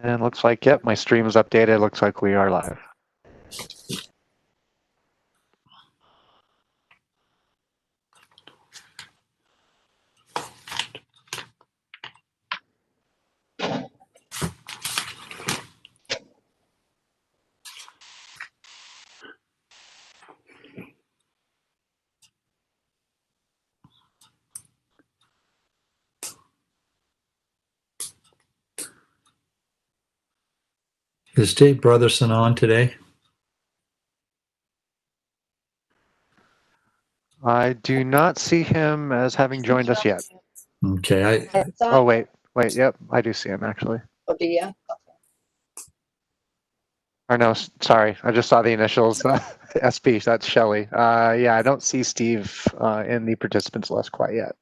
And looks like, yep, my stream is updated. Looks like we are live. Is Dave Brotherson on today? I do not see him as having joined us yet. Okay. Oh, wait. Yep, I do see him actually. Oh, do you? Or no, sorry, I just saw the initials. SP, that's Shelly. Yeah, I don't see Steve in the participants list quite yet.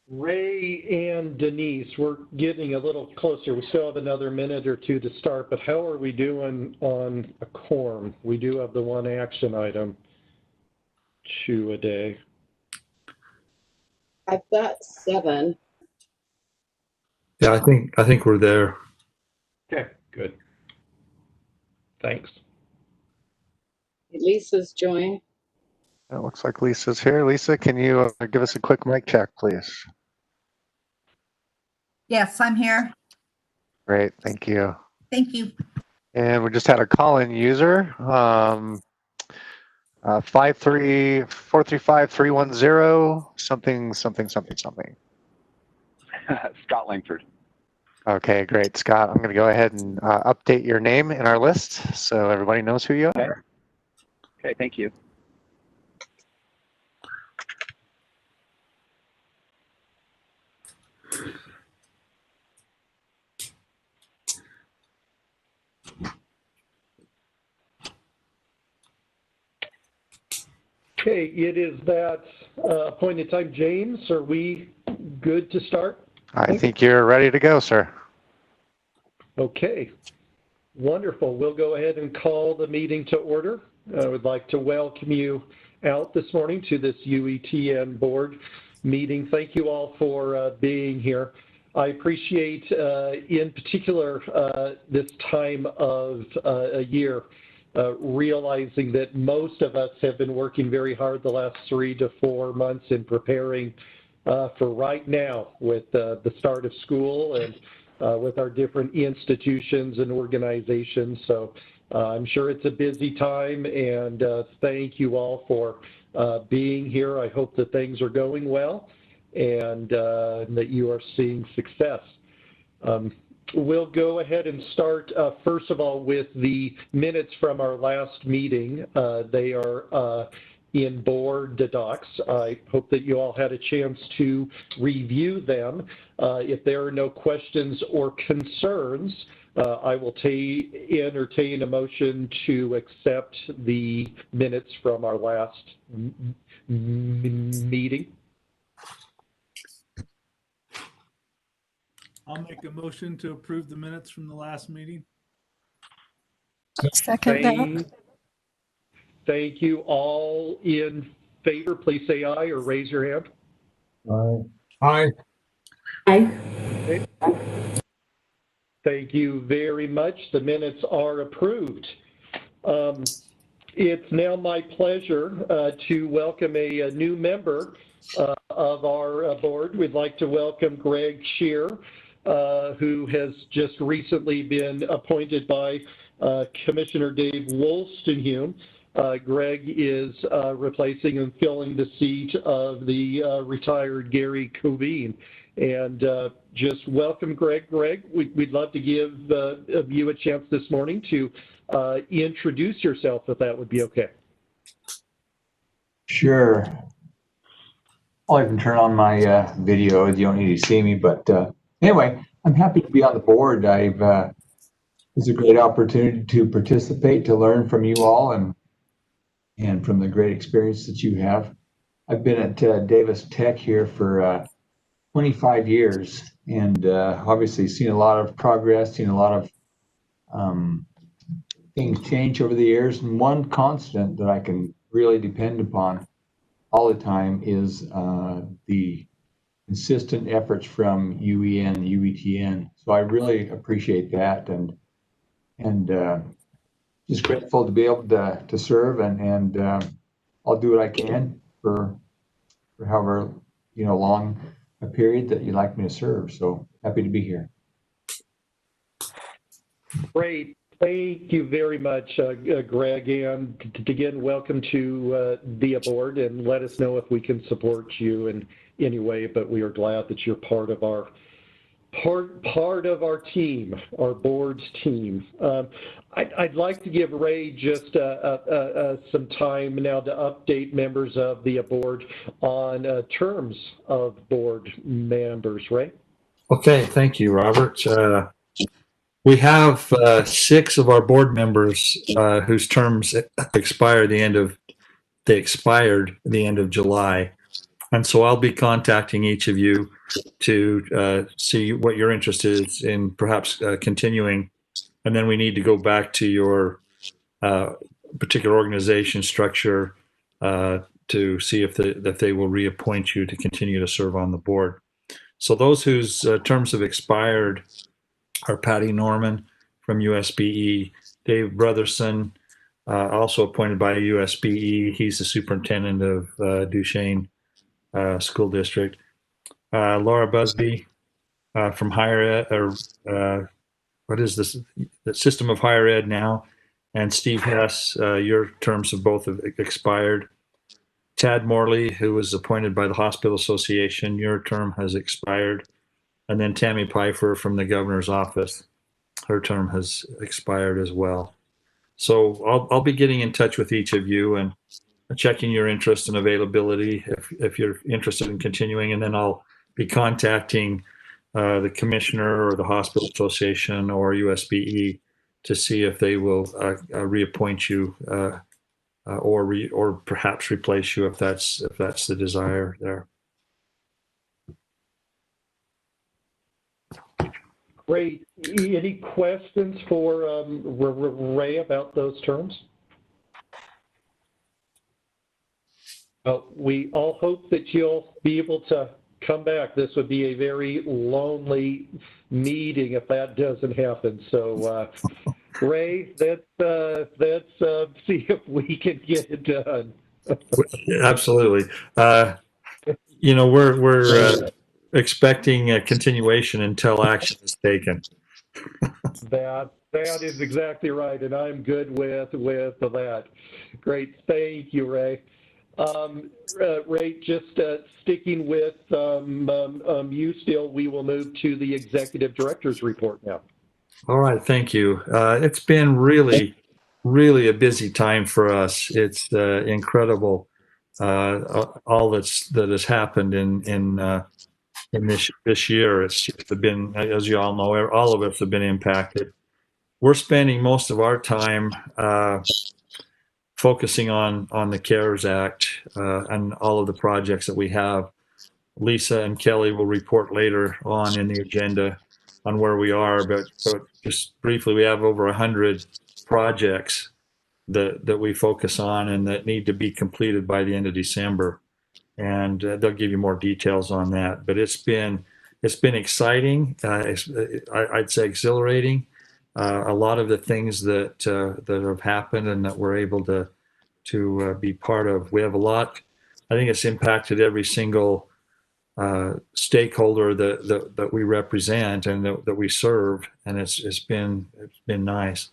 Ray and Denise, we're getting a little closer. We still have another minute or two to start, but how are we doing on a quorum? We do have the one action item, 2 a day. I've got 7. Yeah, I think we're there. Okay, good. Thanks. Lisa's joined. It looks like Lisa's here. Lisa, can you give us a quick mic check, please? Yes, I'm here. Great, thank you. Thank you. And we just had a call-in user, 53435-310, something. Scott Langford. Okay, great, Scott. I'm going to go ahead and update your name in our list so everybody knows who you are. Okay, thank you. Okay, it is that appointed time. James, are we good to start? I think you're ready to go, sir. Okay, wonderful. We'll go ahead and call the meeting to order. I would like to welcome you out this morning to this UETN board meeting. Thank you all for being here. I appreciate, in particular, this time of a year, realizing that most of us have been working very hard the last 3 to 4 months in preparing for right now with the start of school and with our different institutions and organizations. So I'm sure it's a busy time, and thank you all for being here. I hope that things are going well and that you are seeing success. We'll go ahead and start, first of all, with the minutes from our last meeting. They are in board docs. I hope that you all had a chance to review them. If there are no questions or concerns, I will entertain a motion to accept the minutes from our last meeting. I'll make a motion to approve the minutes from the last meeting. Second that. Thank you. All in favor, please say aye or raise your hand. Aye. Aye. Thank you very much. The minutes are approved. It's now my pleasure to welcome a new member of our board. We'd like to welcome Greg Shear, who has just recently been appointed by Commissioner Dave Wolstenhume. Greg is replacing and filling the seat of the retired Gary Covine. And just welcome, Greg. Greg, we'd love to give you a chance this morning to introduce yourself, if that would be okay. Sure. I'll even turn on my video. You don't need to see me, but anyway, I'm happy to be on the board. It's a great opportunity to participate, to learn from you all, and from the great experience that you have. I've been at Davis Tech here for 25 years, and obviously seen a lot of progress, seen a lot of things change over the years. And one constant that I can really depend upon all the time is the consistent efforts from UEN, UETN. So I really appreciate that, and just grateful to be able to serve, and I'll do what I can for however long a period that you'd like me to serve. So happy to be here. Great. Thank you very much, Greg. And again, welcome to the board, and let us know if we can support you in any way, but we are glad that you're part of our team, our board's team. I'd like to give Ray just some time now to update members of the board on terms of board members. Ray? Okay, thank you, Robert. We have 6 of our board members whose terms expired the end of July. And so I'll be contacting each of you to see what your interest is in perhaps continuing. And then we need to go back to your particular organization structure to see if they will reappoint you to continue to serve on the board. So those whose terms have expired are Patty Norman from USBE, Dave Brotherson, also appointed by USBE. He's the superintendent of Duchesne School District. Laura Busby from Higher Ed, or what is this? The System of Higher Ed now. And Steve Hess, your terms have both expired. Tad Morley, who was appointed by the Hospital Association, your term has expired. And then Tammy Pfeiffer from the governor's office, her term has expired as well. So I'll be getting in touch with each of you and checking your interest and availability if you're interested in continuing. And then I'll be contacting the commissioner or the Hospital Association or USBE to see if they will reappoint you or perhaps replace you if that's the desire there. Great. Any questions for Ray about those terms? We all hope that you'll be able to come back. This would be a very lonely meeting if that doesn't happen. So, Ray, let's see if we can get it done. Absolutely. We're expecting a continuation until action is taken. That is exactly right, and I'm good with that. Great, thank you, Ray. Ray, just sticking with you still, we will move to the executive director's report now. All right, thank you. It's been really a busy time for us. It's incredible all that has happened in this year. It's just been, as you all know, all of us have been impacted. We're spending most of our time focusing on the CARES Act and all of the projects that we have. Lisa and Kelly will report later on in the agenda on where we are, but just briefly, we have over 100 projects that we focus on and that need to be completed by the end of December. And they'll give you more details on that. But it's been exciting. I'd say exhilarating. A lot of the things that have happened and that we're able to be part of. We have a lot. I think it's impacted every single stakeholder that we represent and that we serve, and it's been nice.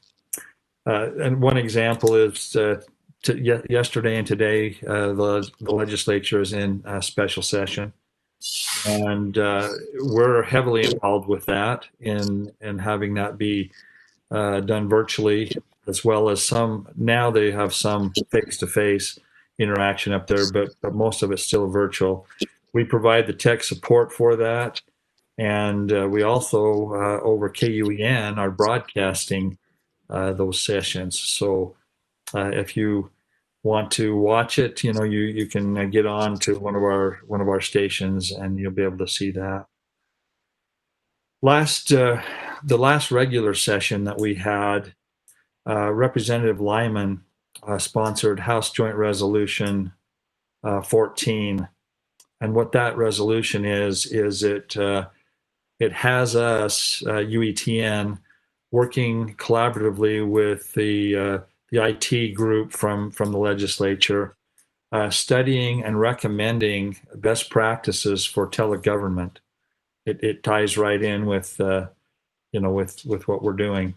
And one example is yesterday and today, the legislature is in a special session, and we're heavily involved with that in having that be done virtually, as well as some. Now they have some face-to-face interaction up there, but most of it's still virtual. We provide the tech support for that, and we also over KUEN are broadcasting those sessions. So if you want to watch it, you can get on to one of our stations, and you'll be able to see that. The last regular session that we had, Representative Lyman sponsored House Joint Resolution 14. And what that resolution is it has us, UETN, working collaboratively with the IT group from the legislature, studying and recommending best practices for telegovernment. It ties right in with with what we're doing.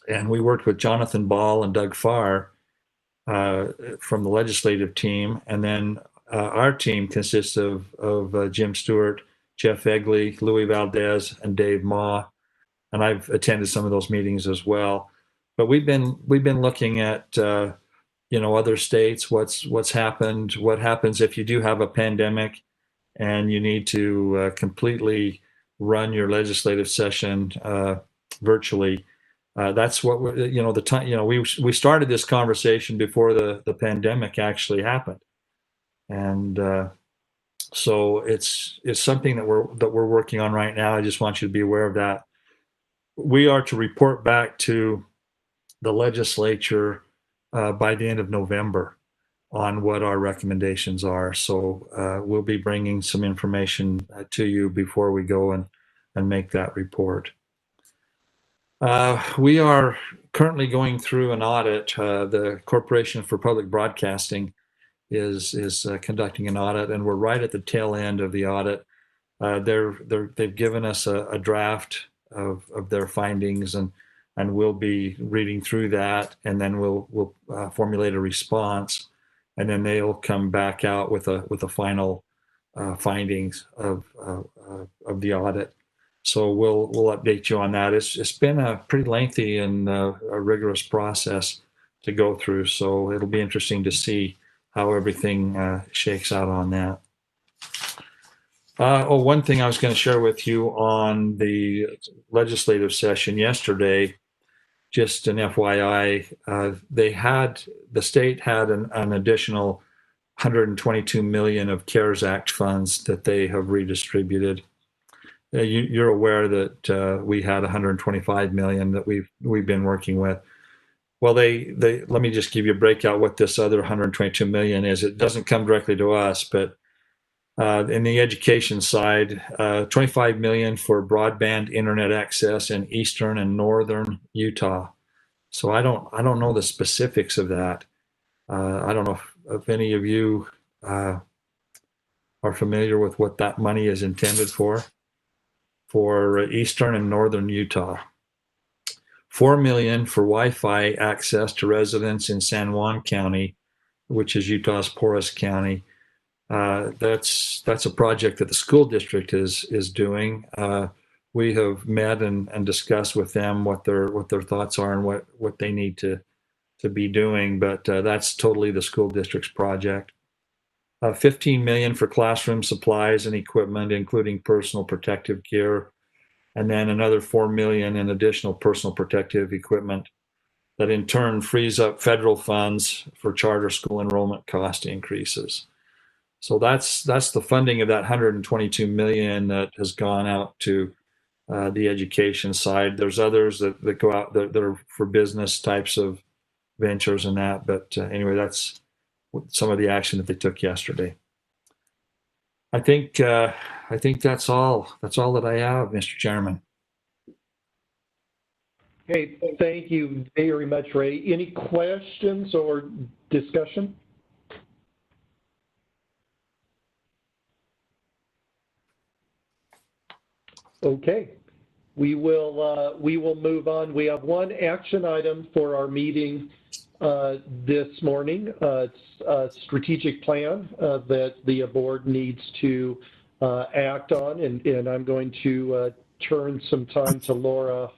And we worked with Jonathan Ball and Doug Farr from the legislative team, and then our team consists of Jim Stewart, Jeff Egley, Louis Valdez, and Dave Ma, and I've attended some of those meetings as well. But we've been looking at other states, what's happened, what happens if you do have a pandemic, and you need to completely run your legislative session virtually. That's what the time. We started this conversation before the pandemic actually happened. And so it's something that we're working on right now. I just want you to be aware of that. We are to report back to the legislature by the end of November on what our recommendations are. So we'll be bringing some information to you before we go and make that report. We are currently going through an audit. The Corporation for Public Broadcasting is conducting an audit, and we're right at the tail end of the audit. They've given us a draft of their findings, and we'll be reading through that, and then we'll formulate a response, and then they'll come back out with a final findings of the audit. So we'll update you on that. It's been a pretty lengthy and a rigorous process to go through, so it'll be interesting to see how everything shakes out on that. One thing I was going to share with you on the legislative session yesterday, just an FYI, the state had an additional $122 million of CARES Act funds that they have redistributed. You're aware that we had $125 million that we've been working with. Well, they let me just give you a breakout what this other $122 million is. It doesn't come directly to us, but in the education side, $25 million for broadband internet access in eastern and northern Utah. So I don't know the specifics of that. I don't know if any of you are familiar with what that money is intended for eastern and northern Utah. $4 million for Wi-Fi access to residents in San Juan County, which is Utah's poorest county. That's a project that the school district is doing. We have met and discussed with them what their thoughts are and what they need to be doing, but that's totally the school district's project. $15 million for classroom supplies and equipment, including personal protective gear, and then another $4 million in additional personal protective equipment that in turn frees up federal funds for charter school enrollment cost increases. So that's the funding of that $122 million that has gone out to the education side. There's others that go out that are for business types of ventures and that. But anyway, that's some of the action that they took yesterday. I think that's all. That's all that I have, Mr. Chairman. Okay, thank you very much, Ray. Any questions or discussion? Okay, we will move on. We have one action item for our meeting this morning. It's a strategic plan that the board needs to act on, and I'm going to turn some time to Laura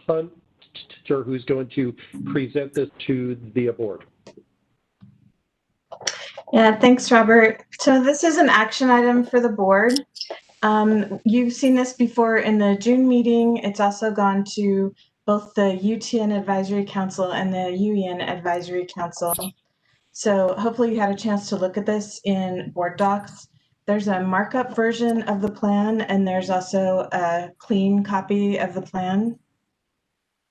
Hunter, who's going to present this to the board. Yeah, thanks, Robert. So this is an action item for the board. You've seen this before in the June meeting. It's also gone to both the UTN Advisory Council and the UEN Advisory Council. So hopefully you had a chance to look at this in board docs. There's a markup version of the plan, and there's also a clean copy of the plan.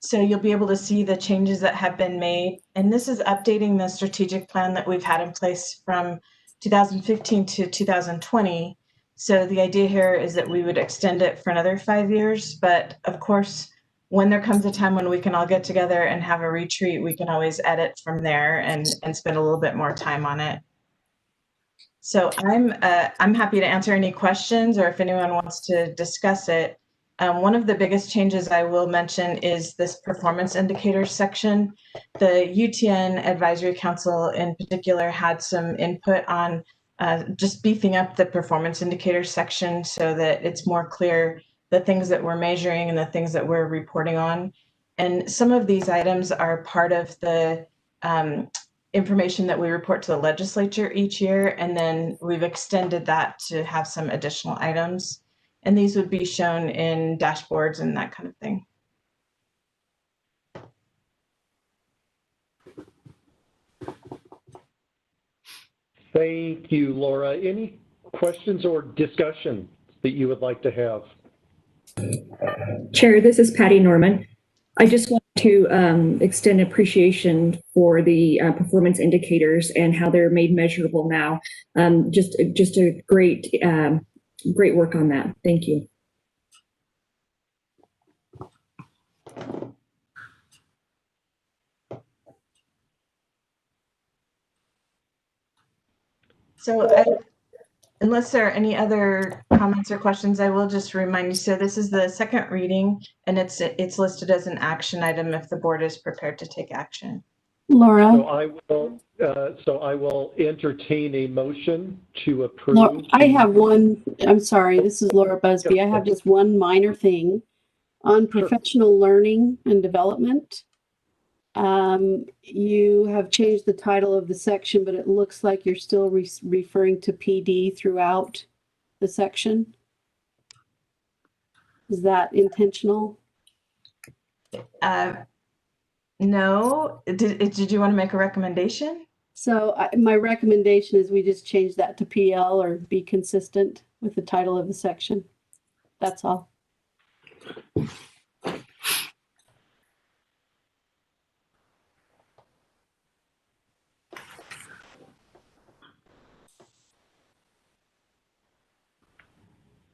So you'll be able to see the changes that have been made. And this is updating the strategic plan that we've had in place from 2015 to 2020. So the idea here is that we would extend it for another 5 years. But of course, when there comes a time when we can all get together and have a retreat, we can always edit from there and spend a little bit more time on it. So I'm happy to answer any questions, or if anyone wants to discuss it. One of the biggest changes I will mention is this performance indicators section. The UTN Advisory Council in particular had some input on just beefing up the performance indicators section so that it's more clear the things that we're measuring and the things that we're reporting on. And some of these items are part of the information that we report to the legislature each year, and then we've extended that to have some additional items. And these would be shown in dashboards and that kind of thing. Thank you, Laura. Any questions or discussion that you would like to have? Chair, this is Patty Norman. I just want to extend appreciation for the performance indicators and how they're made measurable now. Just a great work on that. Thank you. So unless there are any other comments or questions, I will just remind you, so this is the second reading, and it's listed as an action item if the board is prepared to take action. Laura? So I will entertain a motion to approve. I have one, I'm sorry, this is Laura Busby. I have just one minor thing on professional learning and development. You have changed the title of the section, but it looks like you're still referring to PD throughout the section. Is that intentional? No. Did you want to make a recommendation? So my recommendation is we just change that to PL or be consistent with the title of the section. That's all.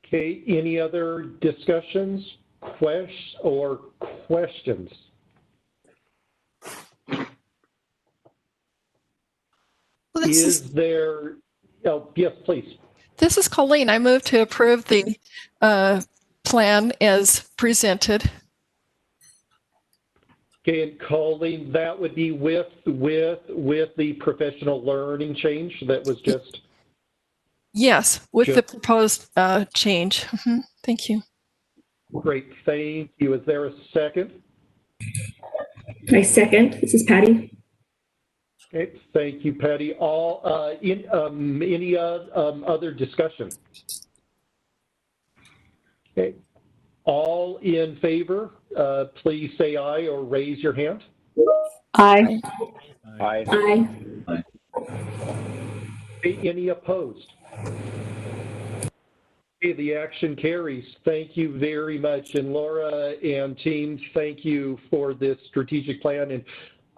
Okay, any other discussions, questions? Well, Is there, oh, yes, please. This is Colleen. I move to approve the plan as presented. Okay, and Colleen, that would be with the professional learning change that was just. Yes, with the proposed change. Thank you. Great, thank you. Is there a second? I second. This is Patty. Okay, thank you, Patty. Any other discussion? Okay, all in favor, please say aye or raise your hand. Aye. Aye. Aye. Any opposed? Okay, the action carries. Thank you very much. And Laura and team, thank you for this strategic plan. And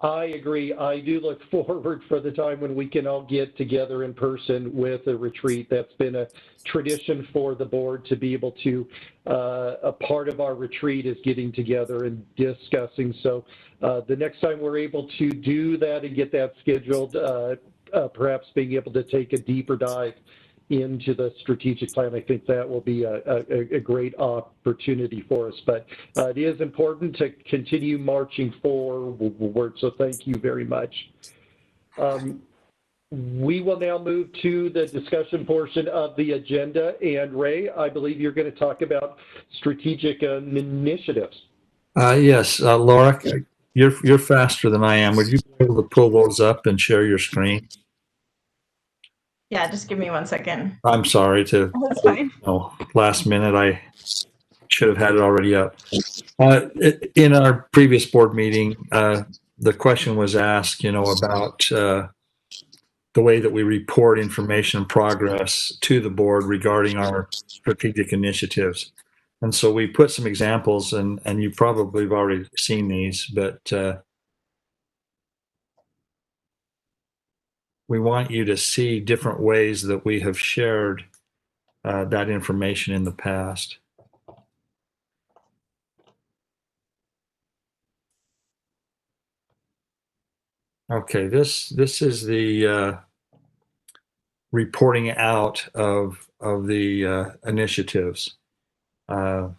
I agree. I do look forward for the time when we can all get together in person with a retreat. That's been a tradition for the board to be able to, a part of our retreat is getting together and discussing. So the next time we're able to do that and get that scheduled, perhaps being able to take a deeper dive into the strategic plan, I think that will be a great opportunity for us. But it is important to continue marching forward, so thank you very much. We will now move to the discussion portion of the agenda. And Ray, I believe you're going to talk about strategic initiatives. Yes, Laura, you're faster than I am. Would you be able to pull those up and share your screen? Yeah, just give me 1 second. I'm sorry to, That's fine. last minute, I should have had it already up. In our previous board meeting, the question was asked, about the way that we report information and progress to the board regarding our strategic initiatives. And so we put some examples, and you probably have already seen these, but we want you to see different ways that we have shared that information in the past. Okay, this is the reporting out of the initiatives, and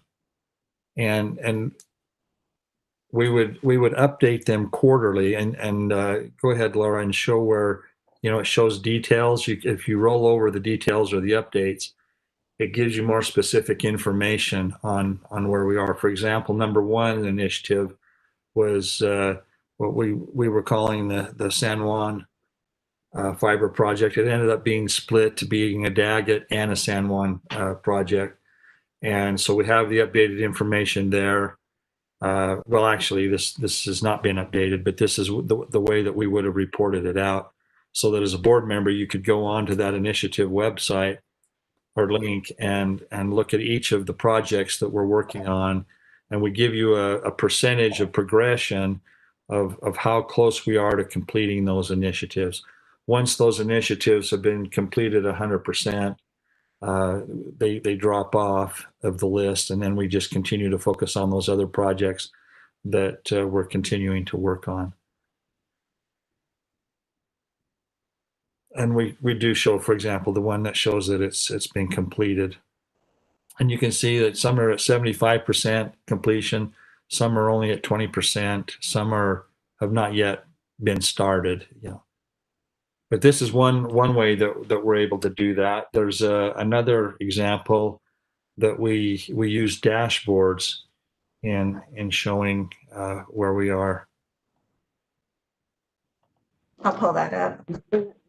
we would update them quarterly. And go ahead, Laura, and show where it shows details. If you roll over the details or the updates, it gives you more specific information on where we are. For example, number one initiative was what we were calling the San Juan fiber project. It ended up being split to being a Daggett and a San Juan project. And so we have the updated information there. Well, actually, this has not been updated, but this is the way that we would have reported it out, so that as a board member, you could go on to that initiative website or link and look at each of the projects that we're working on. And we give you a percentage of progression of how close we are to completing those initiatives. Once those initiatives have been completed 100%, they drop off of the list, and then we just continue to focus on those other projects that we're continuing to work on. And we do show, for example, the one that shows that it's been completed. And you can see that some are at 75% completion, some are only at 20%, some have not yet been started. But this is one way that we're able to do that. There's another example that we use dashboards in showing where we are. I'll pull that up.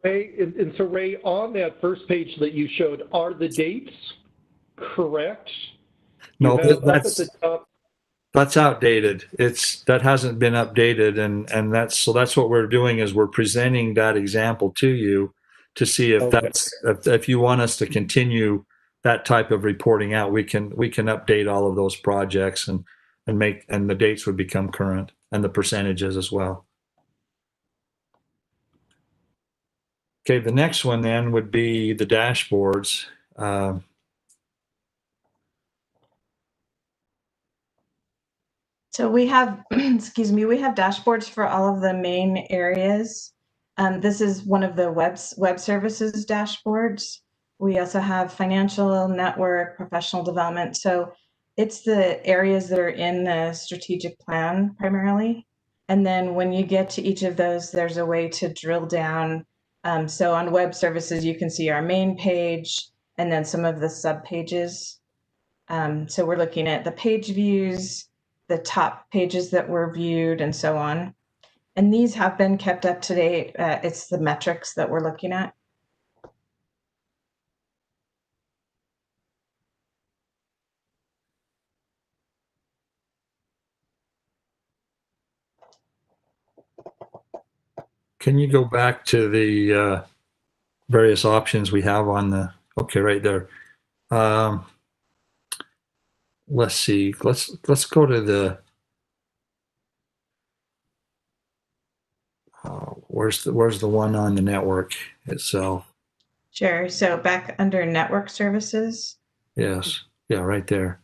Ray, and so Ray, on that first page that you showed, are the dates correct? No, that's outdated. That hasn't been updated, and that's what we're doing is we're presenting that example to you to see if if you want us to continue that type of reporting out, we can update all of those projects and the dates would become current and the percentages as well. Okay, the next one then would be the dashboards. So we have, excuse me, we have dashboards for all of the main areas. This is one of the web services dashboards. We also have financial, network, professional development. So it's the areas that are in the strategic plan primarily. And then when you get to each of those, there's a way to drill down. So on web services, you can see our main page and then some of the sub pages. So we're looking at the page views, the top pages that were viewed, and so on. And these have been kept up to date. It's the metrics that we're looking at. Can you go back to the various options we have on the, okay, right there. Let's see, let's go to the, where's the one on the network itself? Sure. So back under network services. Yes, yeah, right there.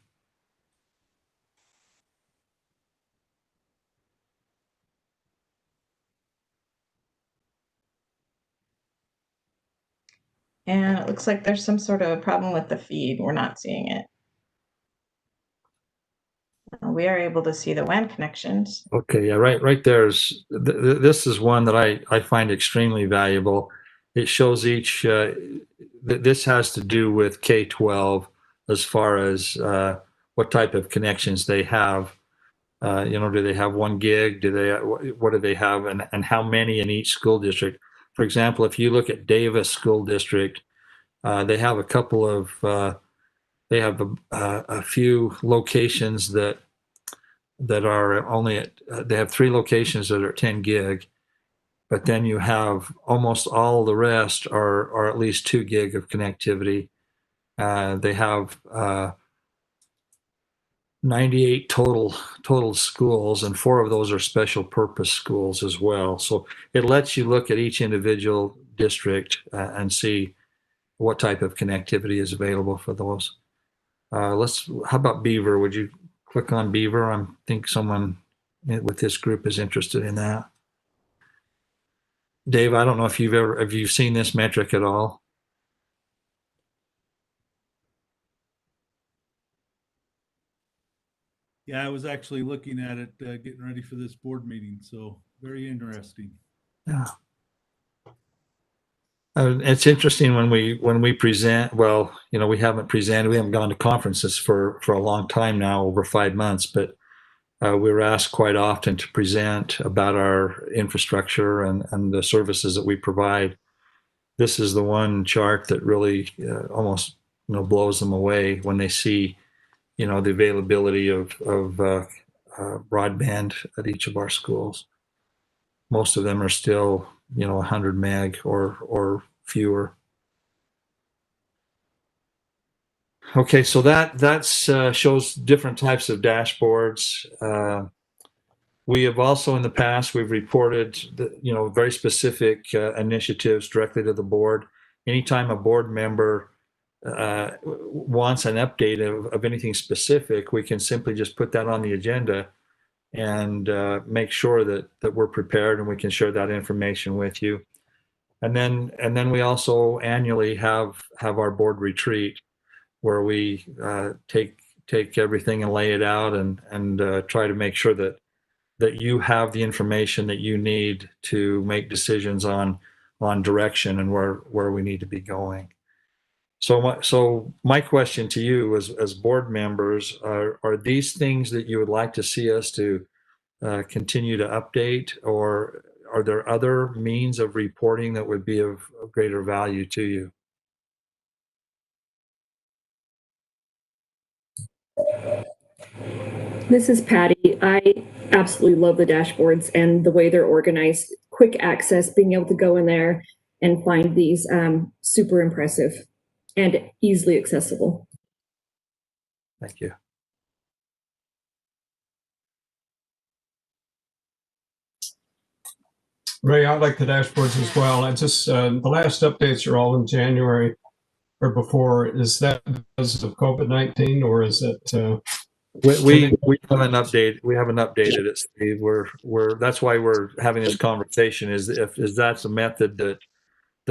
And it looks like there's some sort of a problem with the feed. We're not seeing it. We are able to see the WAN connections. Okay, yeah, right there's, this is one that I find extremely valuable. It shows each, this has to do with K-12 as far as what type of connections they have. Do they have 1 gig? What do they have, and how many in each school district? For example, if you look at Davis School District, they have a couple of, they have a few locations that are only at, they have 3 locations that are 10 gig, but then you have almost all the rest are at least 2 gig of connectivity. They have 98 total schools, and 4 of those are special purpose schools as well. So it lets you look at each individual district and see what type of connectivity is available for those. How about Beaver? Would you click on Beaver? I think someone with this group is interested in that. Dave, I don't know if have you seen this metric at all? Yeah, I was actually looking at it, getting ready for this board meeting. So very interesting. Yeah. It's interesting when we present. Well, we haven't presented. We haven't gone to conferences for a long time now, over 5 months. But we're asked quite often to present about our infrastructure and the services that we provide. This is the one chart that really almost blows them away when they see the availability of broadband at each of our schools. Most of them are still 100 meg or fewer. Okay, so that shows different types of dashboards. We have also in the past, we've reported very specific initiatives directly to the board. Anytime a board member wants an update of anything specific, we can simply just put that on the agenda and make sure that we're prepared and we can share that information with you. And then we also annually have our board retreat, where we take everything and lay it out and try to make sure that you have the information that you need to make decisions on direction and where we need to be going. So my question to you as board members are these things that you would like to see us to continue to update, or are there other means of reporting that would be of greater value to you? This is Patty. I absolutely love the dashboards and the way they're organized. Quick access, being able to go in there and find these super impressive and easily accessible. Thank you. Ray, I like the dashboards as well. I just the last updates are all in January or before. Is that because of COVID-19, or is it? We haven't updated. We haven't updated it, Steve. That's why we're having this conversation. Is that's a method that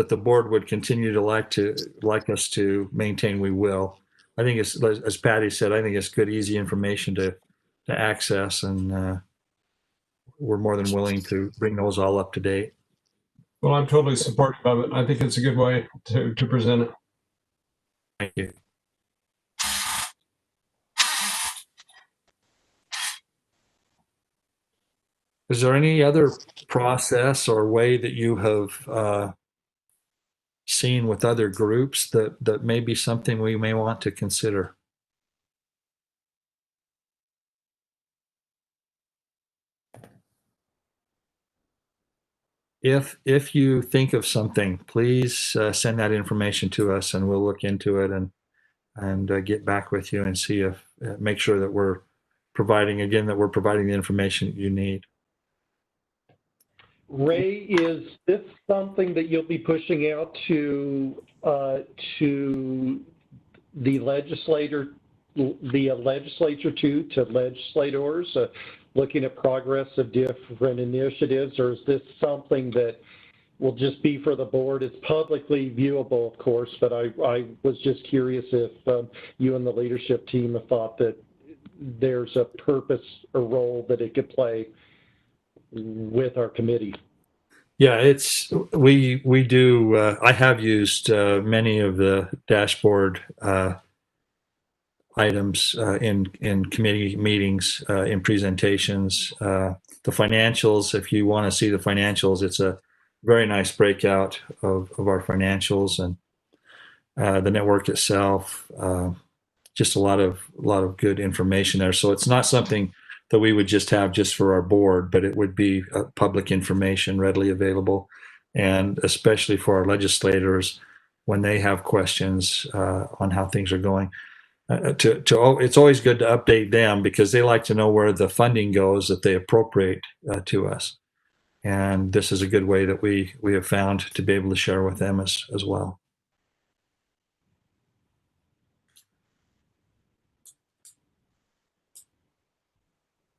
the board would continue to like us to maintain? We will. I think it's, as Patty said, I think it's good, easy information to access, and we're more than willing to bring those all up to date. Well, I'm totally supportive of it. I think it's a good way to present it. Thank you. Is there any other process or way that you have seen with other groups that may be something we may want to consider? If you think of something, please send that information to us, and we'll look into it and get back with you and see if make sure that we're providing the information you need. Ray, is this something that you'll be pushing out to the legislature too, to legislators, looking at progress of different initiatives, or is this something that will just be for the board? It's publicly viewable, of course, but I was just curious if you and the leadership team have thought that there's a purpose or role that it could play with our committee. Yeah, we do. I have used many of the dashboard items in committee meetings, in presentations. The financials, if you want to see the financials, it's a very nice breakout of our financials, and the network itself. Just a lot of good information there. So it's not something that we would just have just for our board, but it would be public information readily available, and especially for our legislators when they have questions on how things are going. It's always good to update them, because they like to know where the funding goes that they appropriate to us, and this is a good way that we have found to be able to share with them as well.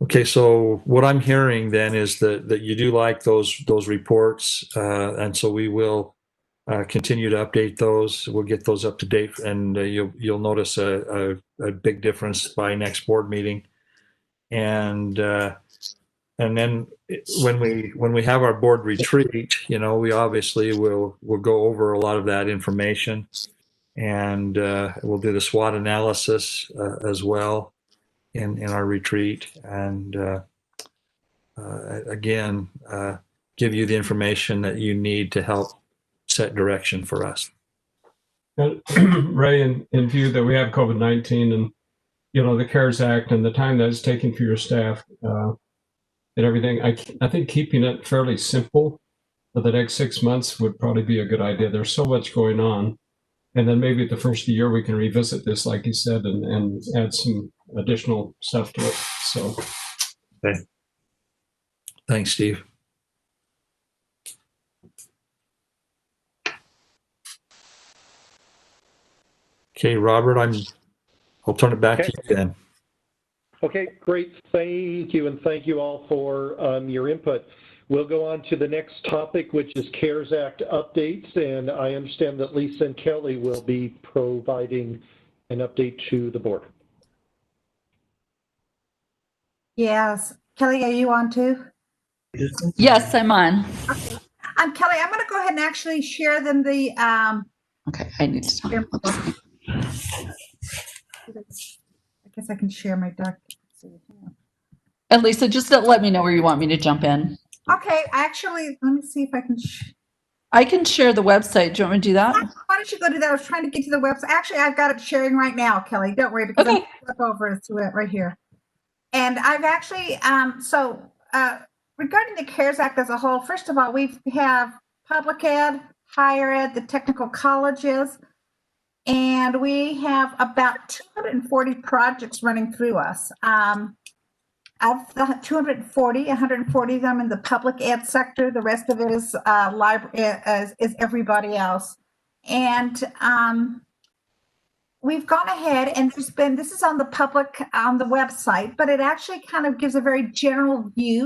Okay, so what I'm hearing then is that you do like those reports, and so we will continue to update those. We'll get those up to date, and you'll notice a big difference by next board meeting. And then when we have our board retreat, we obviously will go over a lot of that information, and we'll do the SWOT analysis as well in our retreat, and again, give you the information that you need to help set direction for us. Ray, in view that we have COVID-19 and the CARES Act and the time that it's taking for your staff and everything, I think keeping it fairly simple for the next 6 months would probably be a good idea. There's so much going on, and then maybe at the first of the year we can revisit this, like you said, and add some additional stuff to it. So, okay. Thanks, Steve. Okay, Robert, I'll turn it back to you then. Okay, great. Thank you, and thank you all for your input. We'll go on to the next topic, which is CARES Act updates, and I understand that Lisa and Kelly will be providing an update to the board. Yes. Kelly, are you on too? Yes, I'm on. Okay. Kelly, I'm going to go ahead and actually share them the. Okay, I need to talk. I guess I can share my doc. And Lisa, just let me know where you want me to jump in. Okay, actually, let me see if I can. I can share the website. Do you want me to do that? Why don't you go do that? I was trying to get to the website. Actually, I've got it sharing right now, Kelly. Don't worry, because okay. I'm flip over to it right here. And I've actually, regarding the CARES Act as a whole, first of all, we have public ed, higher ed, the technical colleges, and we have about 240 projects running through us. Of the 240, 140 of them in the public ed sector. The rest of it is is everybody else. And we've gone ahead, and this is on the website, but it actually kind of gives a very general view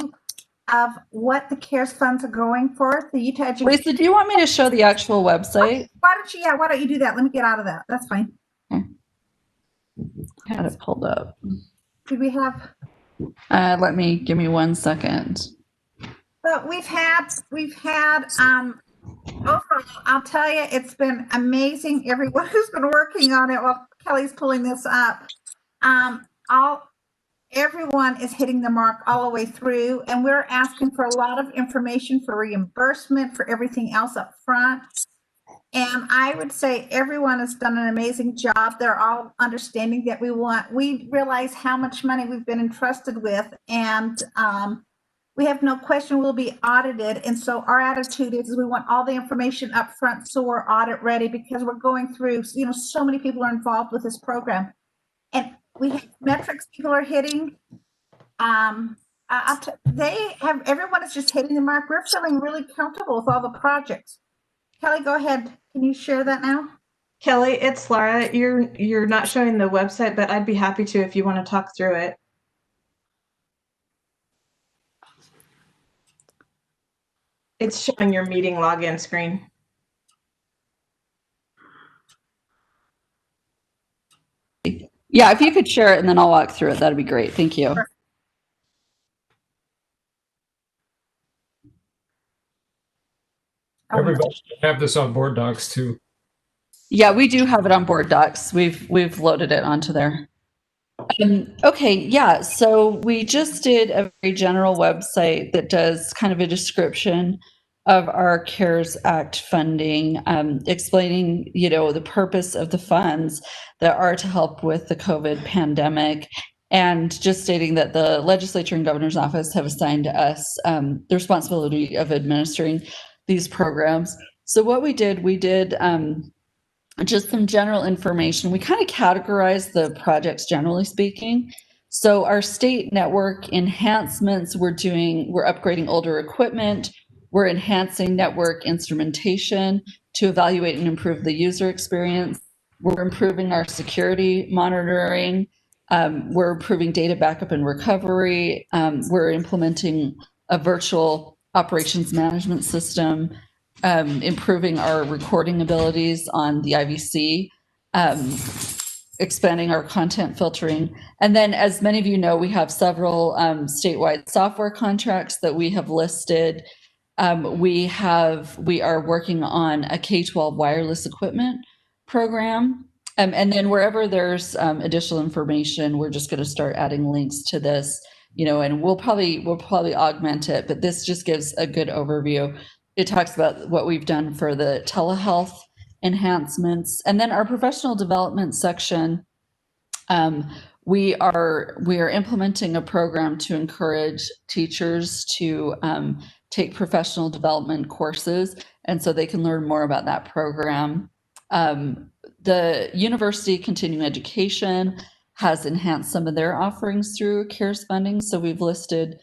of what the CARES funds are going for. The Utah Education. Lisa, do you want me to show the actual website? Why don't you do that? Let me get out of that. That's fine. Okay. I had it pulled up. Did we have? Give me 1 second. But we've had overall, I'll tell you, it's been amazing. Everyone who's been working on it while Kelly's pulling this up. everyone is hitting the mark all the way through, and we're asking for a lot of information for reimbursement for everything else up front. And I would say everyone has done an amazing job. They're all understanding that we realize how much money we've been entrusted with, and we have no question we'll be audited. And so our attitude is we want all the information up front so we're audit ready, because we're going through, so many people are involved with this program. And we have metrics people are hitting. Everyone is just hitting the mark. We're feeling really comfortable with all the projects. Kelly, go ahead. Can you share that now? Kelly, it's Laura. You're not showing the website, but I'd be happy to if you want to talk through it. It's showing your meeting login screen. Yeah, if you could share it and then I'll walk through it, that'd be great. Thank you. Everybody should have this on board docs too. Yeah, we do have it on board docs. We've loaded it onto there. Okay, yeah. So we just did a very general website that does kind of a description of our CARES Act funding, explaining, the purpose of the funds that are to help with the COVID pandemic, and just stating that the legislature and governor's office have assigned to us the responsibility of administering these programs. So what we did just some general information. We kind of categorize the projects generally speaking. So our state network enhancements, we're upgrading older equipment. We're enhancing network instrumentation to evaluate and improve the user experience. We're improving our security monitoring. We're improving data backup and recovery. We're implementing a virtual operations management system. Improving our recording abilities on the IVC, expanding our content filtering. And then, as many of you know, we have several statewide software contracts that we have listed. We are working on a K-12 wireless equipment program. And then wherever there's additional information, we're just going to start adding links to this, and we'll probably augment it, but this just gives a good overview. It talks about what we've done for the telehealth enhancements. And then our professional development section, we are implementing a program to encourage teachers to take professional development courses, and so they can learn more about that program. The university continuing education has enhanced some of their offerings through CARES funding, so we've listed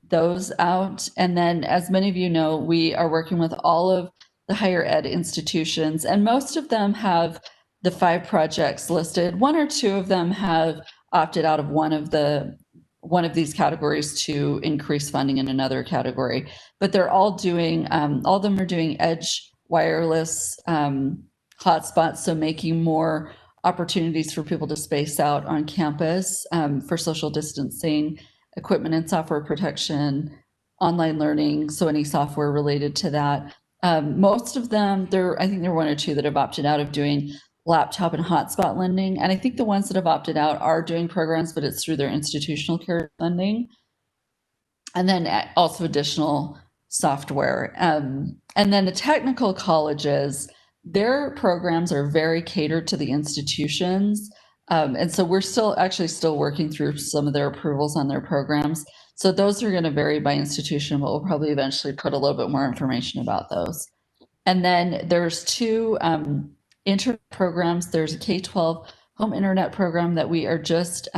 those out. And then, as many of you know, we are working with all of the higher ed institutions, and most of them have the 5 projects listed. 1 or 2 of them have opted out of one of these categories to increase funding in another category, but they're all doing, all of them are doing edge wireless hotspots, so making more opportunities for people to space out on campus for social distancing, equipment and software protection, online learning, so any software related to that. Most of them, I think there are 1 or 2 that have opted out of doing laptop and hotspot lending. And I think the ones that have opted out are doing programs, but it's through their institutional care funding. And then also additional software. And then the technical colleges, their programs are very catered to the institutions. And so we're still working through some of their approvals on their programs. So those are going to vary by institution, but we'll probably eventually put a little bit more information about those. And then there's 2 internet programs. There's a K-12 home internet program that we are just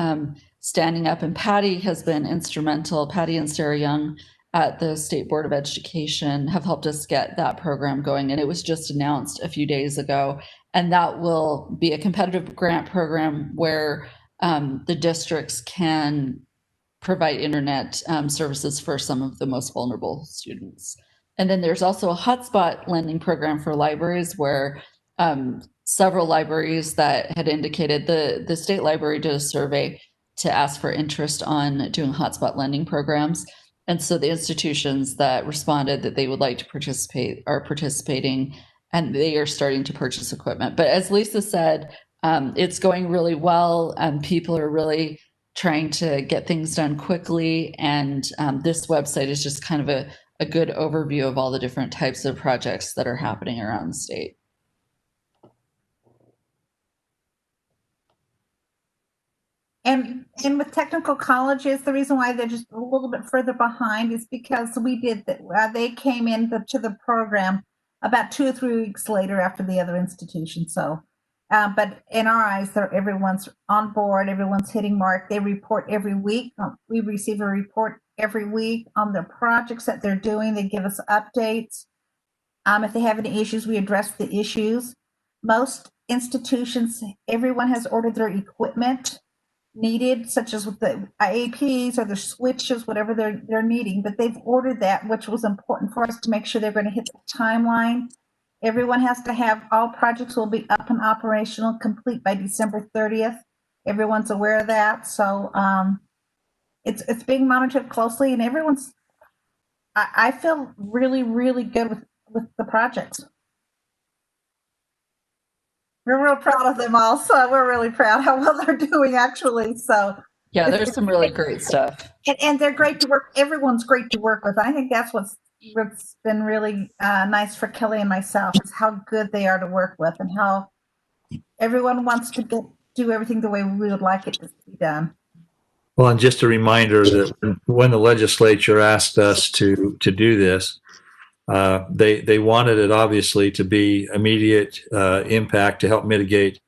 standing up, and Patty has been instrumental. Patty and Sarah Young at the State Board of Education have helped us get that program going, and it was just announced a few days ago. And that will be a competitive grant program where the districts can provide internet services for some of the most vulnerable students. And then there's also a hotspot lending program for libraries where several libraries that had indicated the state library did a survey to ask for interest on doing hotspot lending programs. And so the institutions that responded that they would like to participate are participating, and they are starting to purchase equipment. But as Lisa said, it's going really well. People are really trying to get things done quickly. And this website is just kind of a good overview of all the different types of projects that are happening around the state. And with technical colleges, the reason why they're just a little bit further behind is because we did that. They came into the program about 2 or 3 weeks later after the other institution. So, but in our eyes, everyone's on board. Everyone's hitting mark. They report every week. We receive a report every week on the projects that they're doing. They give us updates. If they have any issues, we address the issues. Most institutions, everyone has ordered their equipment needed, such as with the IAPs or the switches, whatever they're needing, but they've ordered that, which was important for us to make sure they're going to hit the timeline. Everyone has to have, all projects will be up and operational, complete by December 30th. Everyone's aware of that. So it's being monitored closely, and I feel really, really good with the projects. We're real proud of them all. So we're really proud how well they're doing, actually. So yeah, there's some really great stuff. And they're great to work. Everyone's great to work with. I think that's what's been really nice for Kelly and myself, is how good they are to work with, and how everyone wants to do everything the way we would like it to be done. Well, and just a reminder that when the legislature asked us to do this, they wanted it obviously to be immediate impact to help mitigate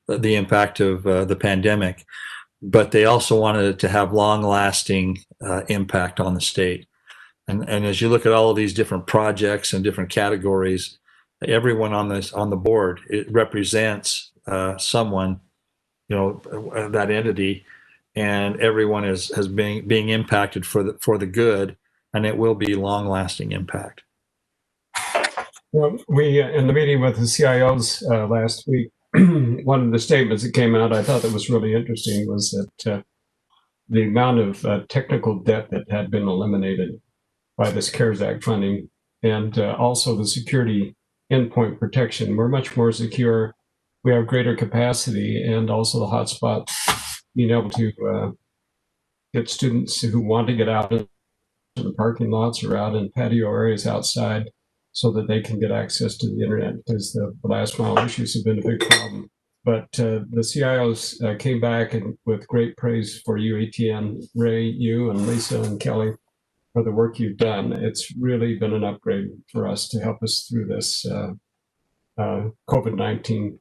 the impact of the pandemic, but they also wanted it to have long-lasting impact on the state. And as you look at all of these different projects and different categories, everyone on the board, it represents someone, that entity, and everyone has being impacted for the good, and it will be long-lasting impact. Well, we, in the meeting with the CIOs last week, one of the statements that came out I thought that was really interesting was that the amount of technical debt that had been eliminated by this CARES Act funding, and also the security endpoint protection. We're much more secure. We have greater capacity, and also the hotspot, being able to get students who want to get out in the parking lots or out in patio areas outside, so that they can get access to the internet, because the last mile issues have been a big problem. But the CIOs came back and with great praise for UETN, Ray, you and Lisa and Kelly, for the work you've done. It's really been an upgrade for us to help us through this COVID-19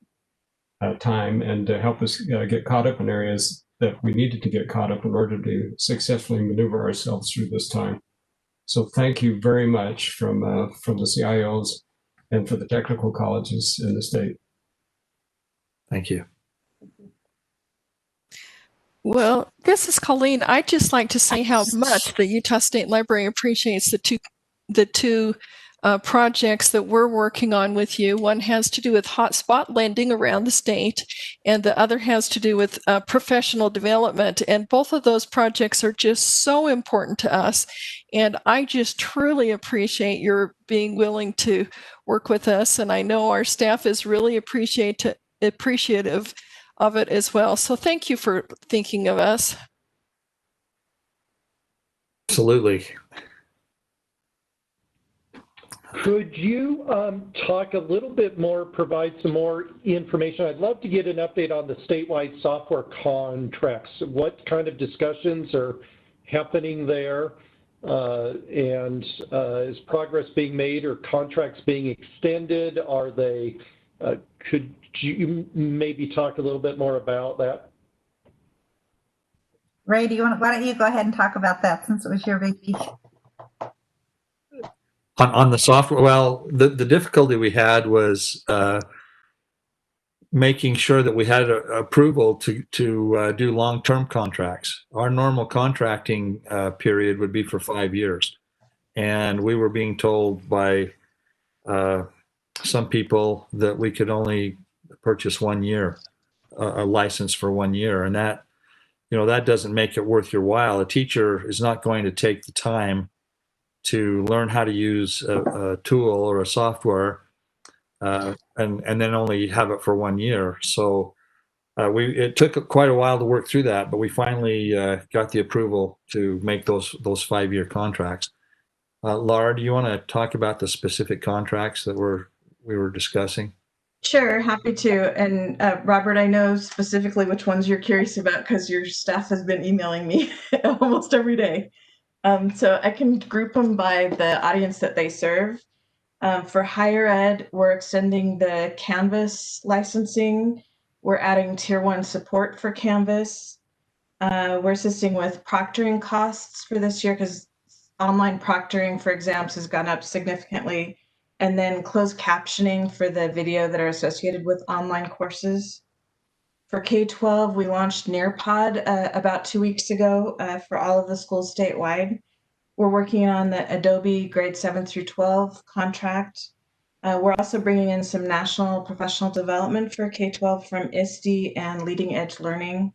time, and to help us get caught up in areas that we needed to get caught up in order to successfully maneuver ourselves through this time. So thank you very much from the CIOs and for the technical colleges in the state. Thank you. Well, this is Colleen. I'd just like to say how much the Utah State Library appreciates the two projects that we're working on with you. One has to do with hotspot lending around the state, and the other has to do with professional development. And both of those projects are just so important to us. And I just truly appreciate your being willing to work with us. And I know our staff is really appreciative of it as well. So thank you for thinking of us. Absolutely. Could you talk a little bit more, provide some more information? I'd love to get an update on the statewide software contracts. What kind of discussions are happening there? And is progress being made or contracts being extended? Are they, could you maybe talk a little bit more about that? Ray, why don't you go ahead and talk about that, since it was your vacation? On the software, well, the difficulty we had was making sure that we had approval to do long-term contracts. Our normal contracting period would be for 5 years, and we were being told by some people that we could only purchase 1 year, a license for 1 year, and that doesn't make it worth your while. A teacher is not going to take the time to learn how to use a tool or a software and then only have it for 1 year. So It took quite a while to work through that, but we finally got the approval to make those 5-year contracts. Laura, do you want to talk about the specific contracts that we were discussing? Sure, happy to. And Robert, I know specifically which ones you're curious about because your staff has been emailing me almost every day. So I can group them by the audience that they serve. For higher ed, we're extending the Canvas licensing. We're adding tier 1 support for Canvas. We're assisting with proctoring costs for this year because online proctoring for exams has gone up significantly. And then closed captioning for the video that are associated with online courses. For K-12, we launched Nearpod about 2 weeks ago for all of the schools statewide. We're working on the Adobe grade 7 through 12 contract. We're also bringing in some national professional development for K-12 from ISTE and Leading Edge Learning.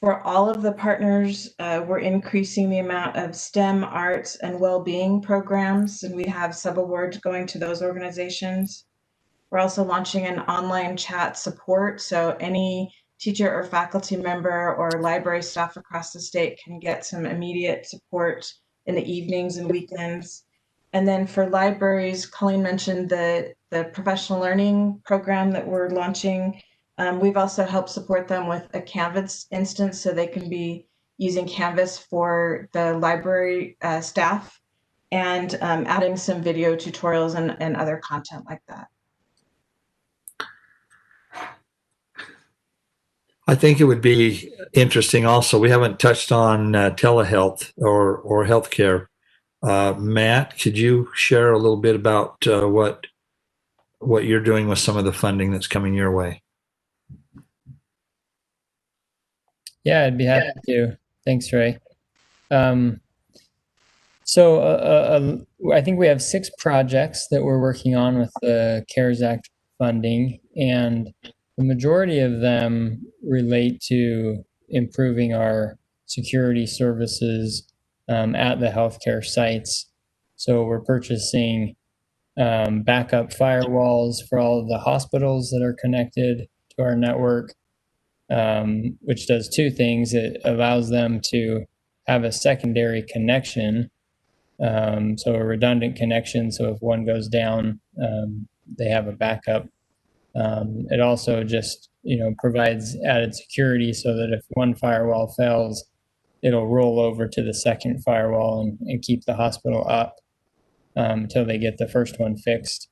For all of the partners, we're increasing the amount of STEM, arts, and well-being programs, and we have sub-awards going to those organizations. We're also launching an online chat support, so any teacher or faculty member or library staff across the state can get some immediate support in the evenings and weekends. And then for libraries, Colleen mentioned the professional learning program that we're launching. We've also helped support them with a Canvas instance so they can be using Canvas for the library staff and adding some video tutorials and other content like that. I think it would be interesting also, we haven't touched on telehealth or healthcare. Matt, could you share a little bit about what you're doing with some of the funding that's coming your way? Yeah, I'd be happy to. Thanks, Ray. I think we have 6 projects that we're working on with the CARES Act funding, and the majority of them relate to improving our security services at the healthcare sites. So we're purchasing backup firewalls for all of the hospitals that are connected to our network, which does 2 things. It allows them to have a secondary connection, so a redundant connection. So if one goes down, they have a backup. It also just, provides added security so that if one firewall fails, it'll roll over to the second firewall and keep the hospital up until they get the first one fixed.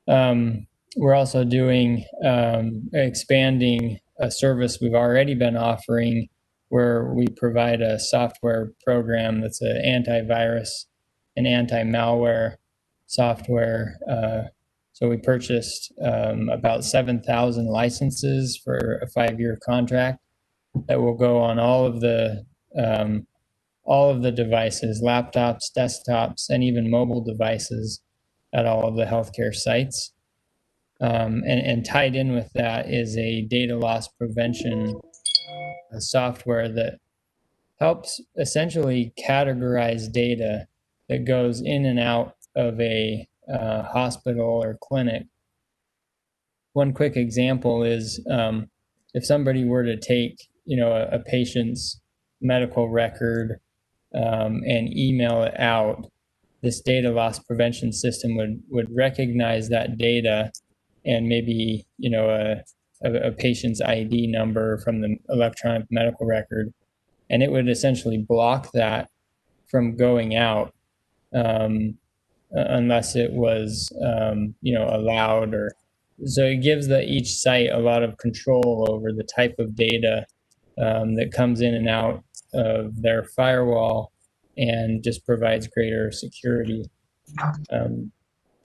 We're also doing expanding a service we've already been offering where we provide a software program that's an antivirus and anti-malware software. So we purchased about 7,000 licenses for a 5-year contract that will go on all of the devices, laptops, desktops, and even mobile devices at all of the healthcare sites. And tied in with that is a data loss prevention software that helps essentially categorize data that goes in and out of a hospital or clinic. One quick example is if somebody were to take, a patient's medical record and email it out, this data loss prevention system would recognize that data and maybe, a patient's ID number from the electronic medical record, and it would essentially block that from going out unless it was, allowed. Or so it gives each site a lot of control over the type of data that comes in and out of their firewall, and just provides greater security.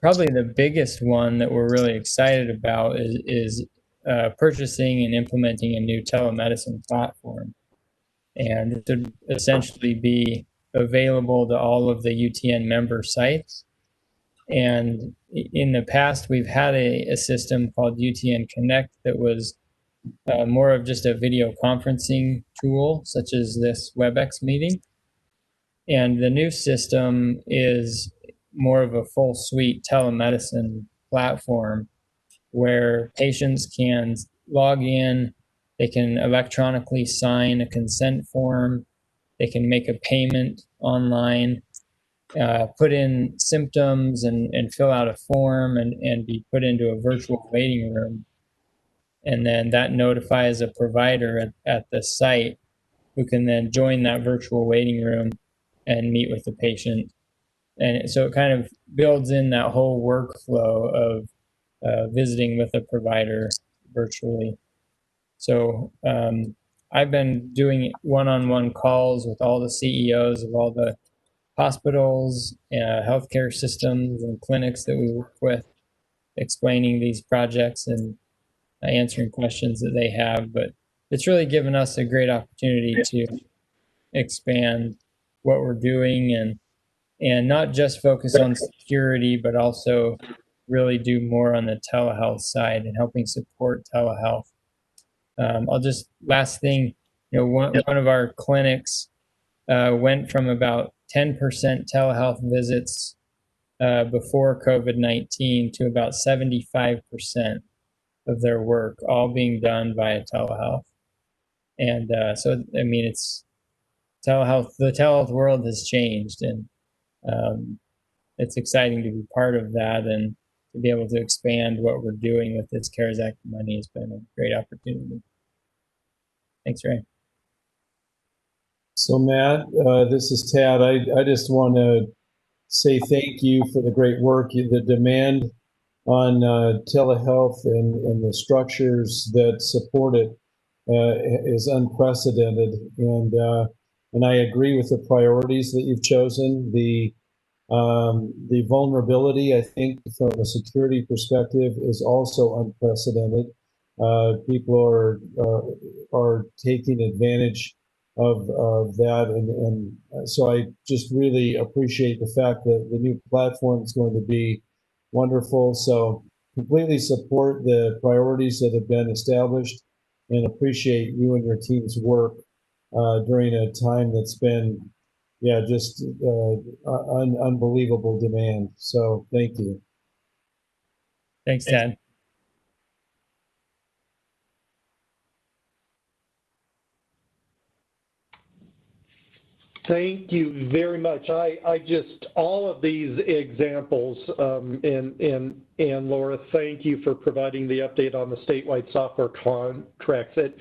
Probably the biggest one that we're really excited about is purchasing and implementing a new telemedicine platform. And it would essentially be available to all of the UTN member sites. And in the past, we've had a system called UTN Connect that was more of just a video conferencing tool, such as this WebEx meeting. And the new system is more of a full suite telemedicine platform where patients can log in, they can electronically sign a consent form, they can make a payment online, put in symptoms and fill out a form and be put into a virtual waiting room. And then that notifies a provider at the site who can then join that virtual waiting room and meet with the patient. And so it kind of builds in that whole workflow of visiting with a provider virtually. So I've been doing one-on-one calls with all the CEOs of all the hospitals, healthcare systems, and clinics that we work with, explaining these projects and answering questions that they have. But it's really given us a great opportunity to expand what we're doing and not just focus on security, but also really do more on the telehealth side and helping support telehealth. Last thing, one of our clinics went from about 10% telehealth visits before COVID-19 to about 75% of their work all being done via telehealth. And so, I mean, it's telehealth, the telehealth world has changed, and it's exciting to be part of that and to be able to expand what we're doing with this CARES Act money has been a great opportunity. Thanks, Ray. So Matt, this is Tad. I just want to say thank you for the great work. The demand on telehealth and the structures that support it is unprecedented. And I agree with the priorities that you've chosen. The vulnerability, I think, from a security perspective, is also unprecedented. People are taking advantage of that, and so I just really appreciate the fact that the new platform is going to be wonderful. So completely support the priorities that have been established, and appreciate you and your team's work during a time that's been, just unbelievable demand. So thank you. Thanks, Tad. Thank you very much. I just, all of these examples, and Laura, thank you for providing the update on the statewide software contracts. It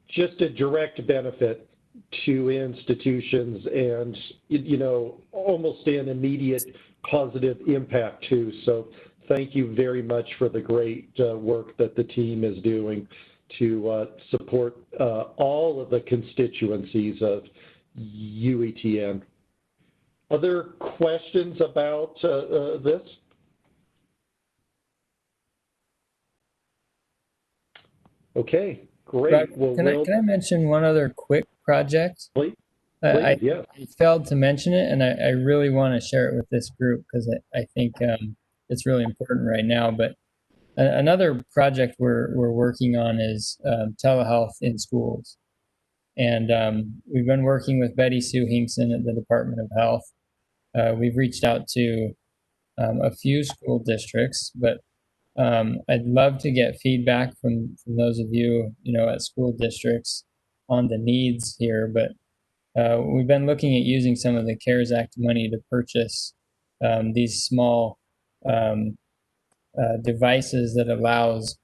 just a direct benefit to institutions and, almost an immediate positive impact too. So thank you very much for the great work that the team is doing to support all of the constituencies of UETN. Other questions about this? Okay, great. Rob, Well, can I mention one other quick project? Please, I yeah. failed to mention it, and I really want to share it with this group because I think it's really important right now. But another project we're working on is telehealth in schools. And we've been working with Betty Sue Hinkson at the Department of Health. We've reached out to a few school districts, but I'd love to get feedback from those of you, at school districts on the needs here. But we've been looking at using some of the CARES Act money to purchase these small devices that allows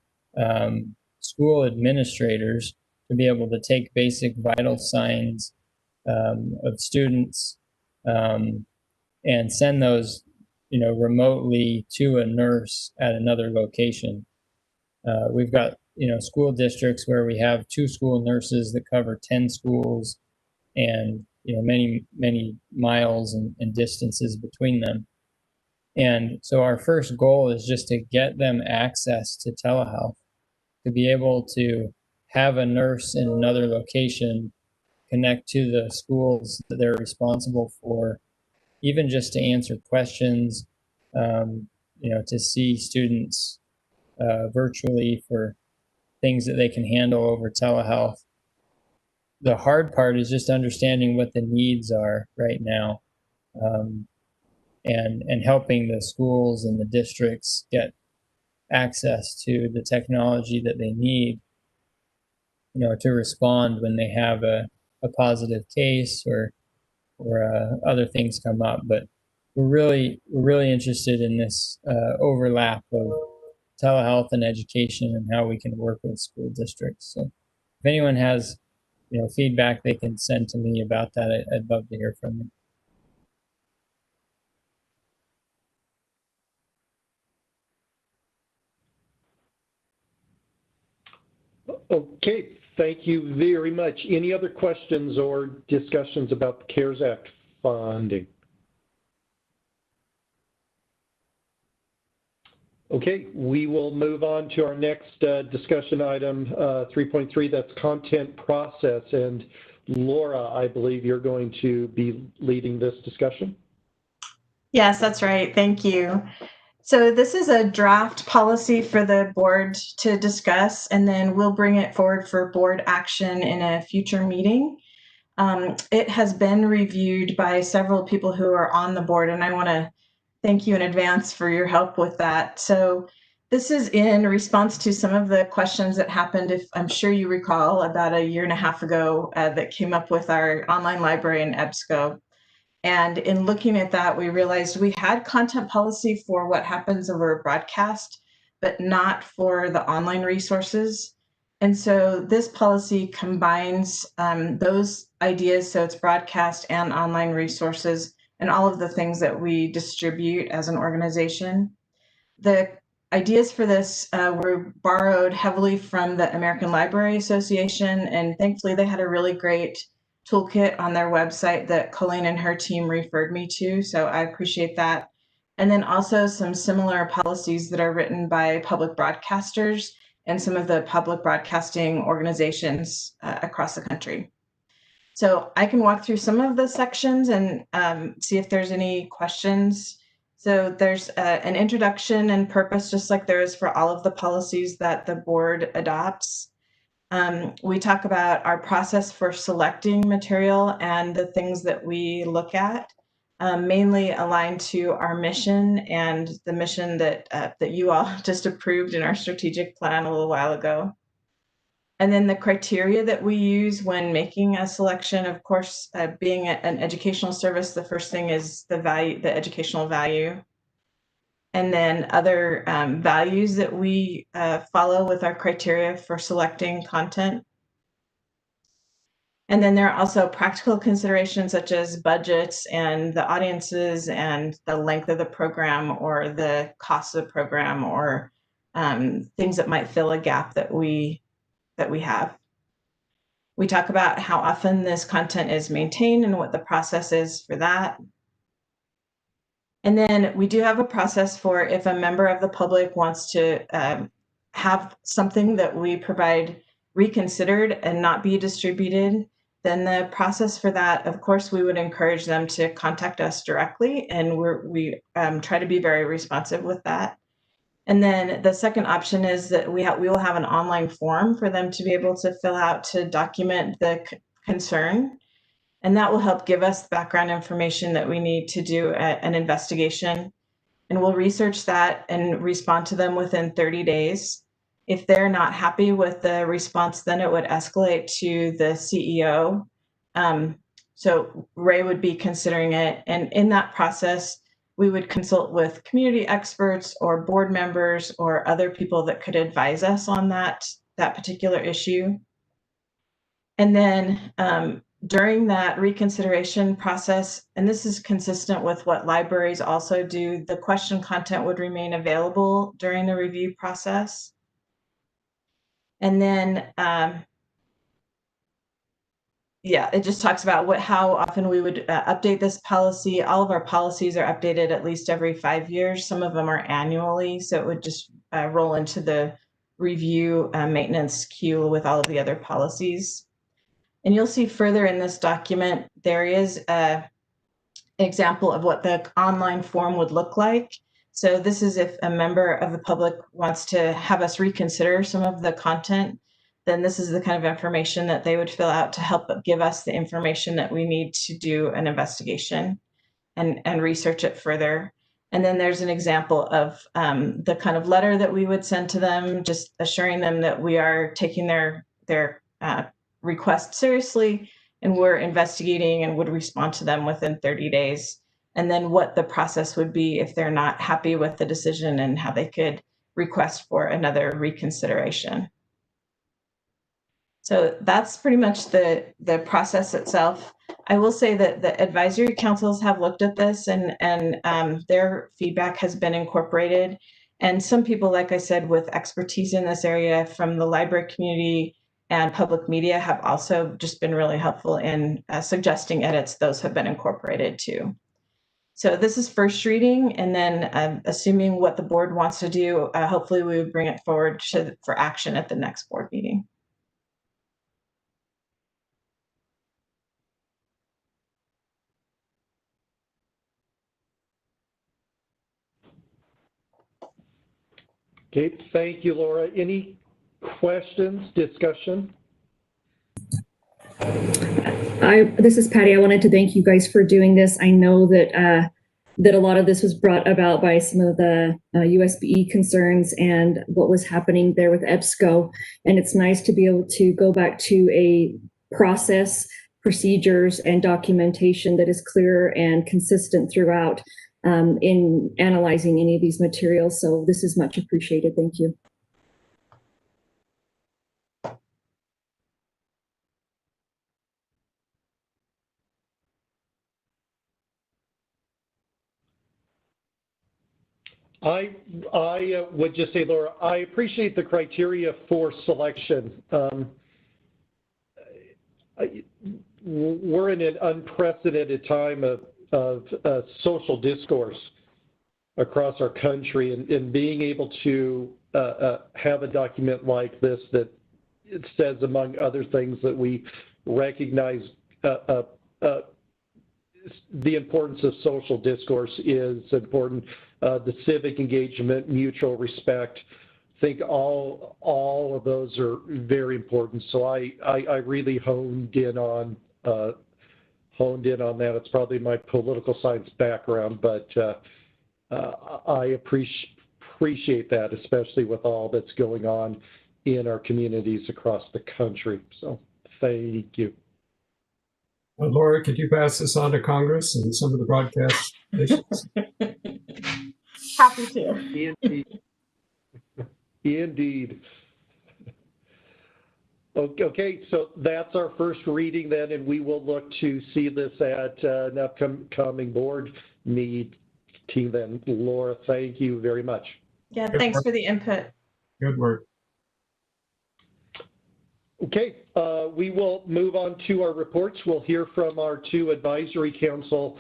school administrators to be able to take basic vital signs of students and send those, remotely to a nurse at another location. We've got, school districts where we have 2 school nurses that cover 10 schools and, many, many miles and distances between them. And so our first goal is just to get them access to telehealth, to be able to have a nurse in another location connect to the schools that they're responsible for, even just to answer questions, to see students virtually for things that they can handle over telehealth. The hard part is just understanding what the needs are right now, and helping the schools and the districts get access to the technology that they need to respond when they have a positive case or other things come up. But we're really interested in this overlap of telehealth and education and how we can work with school districts. So if anyone has feedback they can send to me about that, I'd love to hear from you. Okay, thank you very much. Any other questions or discussions about the CARES Act funding? Okay, we will move on to our next discussion item, 3.3, that's content process. And Laura, I believe you're going to be leading this discussion. Yes, that's right. Thank you. So this is a draft policy for the board to discuss, and then we'll bring it forward for board action in a future meeting. It has been reviewed by several people who are on the board, and I want to thank you in advance for your help with that. So this is in response to some of the questions that happened, if I'm sure you recall, about a year and a half ago that came up with our online library in EBSCO. And in looking at that, we realized we had content policy for what happens over broadcast, but not for the online resources. And so this policy combines those ideas, so it's broadcast and online resources and all of the things that we distribute as an organization. The ideas for this were borrowed heavily from the American Library Association, and thankfully they had a really great toolkit on their website that Colleen and her team referred me to, so I appreciate that. And then also some similar policies that are written by public broadcasters and some of the public broadcasting organizations across the country. So I can walk through some of the sections and see if there's any questions. So there's an introduction and purpose, just like there is for all of the policies that the board adopts. We talk about our process for selecting material and the things that we look at, mainly aligned to our mission and the mission that you all just approved in our strategic plan a little while ago. And then the criteria that we use when making a selection, of course, being an educational service, the first thing is the value, the educational value. And then other values that we follow with our criteria for selecting content. And then there are also practical considerations such as budgets and the audiences and the length of the program or the cost of the program or things that might fill a gap that we have. We talk about how often this content is maintained and what the process is for that. And then we do have a process for if a member of the public wants to have something that we provide reconsidered and not be distributed, then the process for that, of course, we would encourage them to contact us directly, and we try to be very responsive with that. And then the second option is that we will have an online form for them to be able to fill out to document the concern. And that will help give us background information that we need to do an investigation. And we'll research that and respond to them within 30 days. If they're not happy with the response, then it would escalate to the CEO. So Ray would be considering it. And in that process, we would consult with community experts or board members or other people that could advise us on that particular issue. And then during that reconsideration process, and this is consistent with what libraries also do, the question content would remain available during the review process. And then, yeah, it just talks about how often we would update this policy. All of our policies are updated at least every 5 years. Some of them are annually, so it would just roll into the review maintenance queue with all of the other policies. And you'll see further in this document, there is an example of what the online form would look like. So this is if a member of the public wants to have us reconsider some of the content, then this is the kind of information that they would fill out to help give us the information that we need to do an investigation and research it further. And then there's an example of the kind of letter that we would send to them, just assuring them that we are taking their request seriously and were investigating and would respond to them within 30 days. And then what the process would be if they're not happy with the decision and how they could request for another reconsideration. So that's pretty much the process itself. I will say that the advisory councils have looked at this and their feedback has been incorporated. And some people, like I said, with expertise in this area from the library community and public media have also just been really helpful in suggesting edits. Those have been incorporated too. So this is first reading, and then assuming what the board wants to do, hopefully we would bring it forward for action at the next board meeting. Okay, thank you, Laura. Any questions, discussion? This is Patty. I wanted to thank you guys for doing this. I know that that a lot of this was brought about by some of the USBE concerns and what was happening there with EBSCO. And it's nice to be able to go back to a process, procedures, and documentation that is clear and consistent throughout in analyzing any of these materials. So this is much appreciated. Thank you. I would just say, Laura, I appreciate the criteria for selection. We're in an unprecedented time of social discourse across our country, and being able to have a document like this that it says, among other things, that we recognize the importance of social discourse is important. The civic engagement, mutual respect, I think all of those are very important. So I really honed in on that. It's probably my political science background, but I appreciate that, especially with all that's going on in our communities across the country. So thank you. Laura, could you pass this on to Congress and some of the broadcast stations? Happy to. Indeed. Okay, so that's our first reading then, and we will look to see this at an upcoming board meeting then. Laura, thank you very much. Yeah, thanks for the input. Good work. Okay, we will move on to our reports. We'll hear from our two advisory councils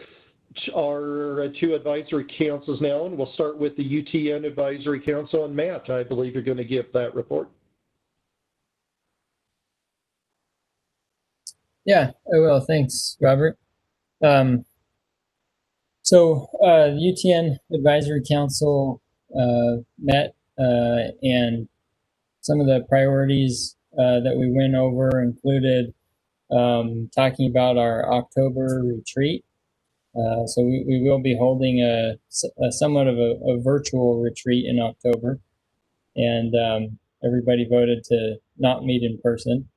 now, and we'll start with the UTN Advisory Council. And Matt, I believe you're going to give that report. Yeah, I will. Thanks, Robert. So UTN Advisory Council met, and some of the priorities that we went over included talking about our October retreat. So we will be holding a somewhat of a virtual retreat in October, and everybody voted to not meet in person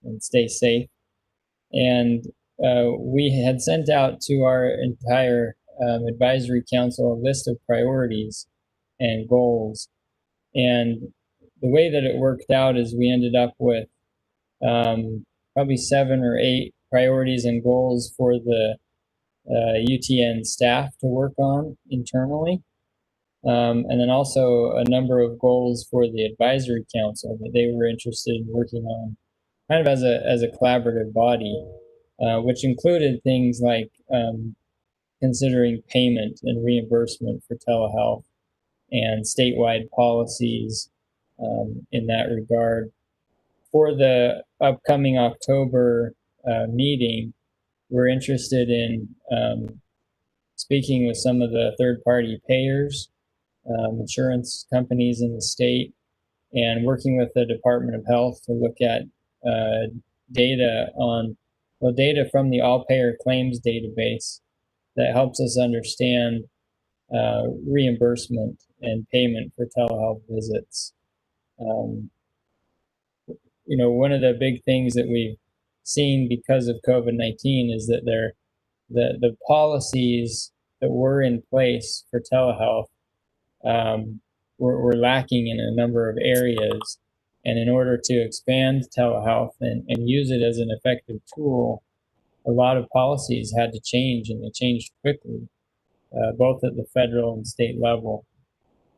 and stay safe. And we had sent out to our entire advisory council a list of priorities and goals. And the way that it worked out is we ended up with probably 7 or 8 priorities and goals for the UTN staff to work on internally. And then also a number of goals for the advisory council that they were interested in working on kind of as a collaborative body, which included things like considering payment and reimbursement for telehealth and statewide policies in that regard. For the upcoming October meeting, we're interested in speaking with some of the third-party payers, insurance companies in the state, and working with the Department of Health to look at data from the all-payer claims database that helps us understand reimbursement and payment for telehealth visits. one of the big things that we've seen because of COVID-19 is that the policies that were in place for telehealth were lacking in a number of areas. And in order to expand telehealth and use it as an effective tool, a lot of policies had to change, and they changed quickly, both at the federal and state level.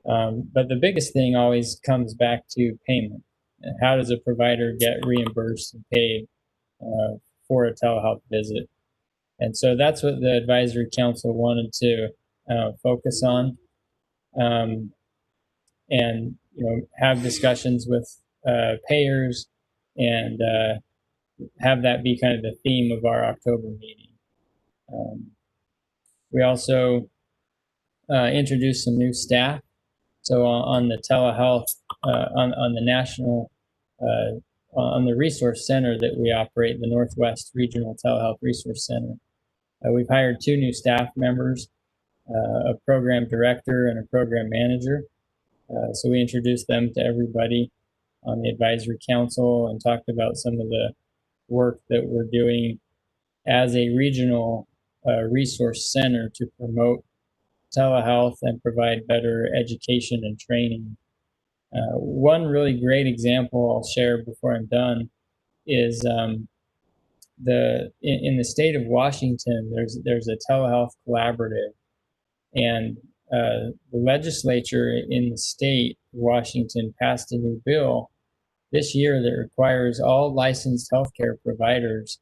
But the biggest thing always comes back to payment. How does a provider get reimbursed and paid for a telehealth visit? And so that's what the advisory council wanted to focus on, and have discussions with payers, and have that be kind of the theme of our October meeting. We also introduced some new staff. So on the telehealth, on the national, on the resource center that we operate, the Northwest Regional Telehealth Resource Center, we've hired 2 new staff members, a program director and a program manager. So we introduced them to everybody on the advisory council and talked about some of the work that we're doing as a regional resource center to promote telehealth and provide better education and training. One really great example I'll share before I'm done is in the state of Washington, there's a telehealth collaborative, and the legislature in the state of Washington passed a new bill this year that requires all licensed healthcare providers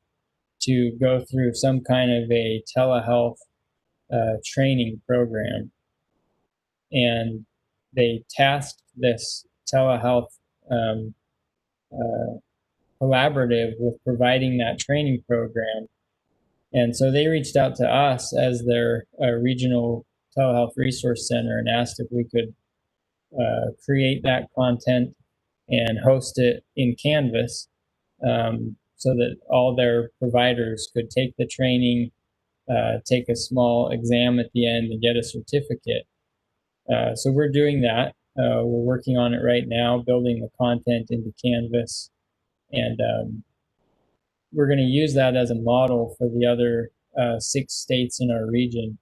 to go through some kind of a telehealth training program. And they tasked this telehealth collaborative with providing that training program. And so they reached out to us as their regional telehealth resource center and asked if we could create that content and host it in Canvas, so that all their providers could take the training, take a small exam at the end, and get a certificate. So we're doing that. We're working on it right now, building the content into Canvas, and we're going to use that as a model for the other 6 states in our region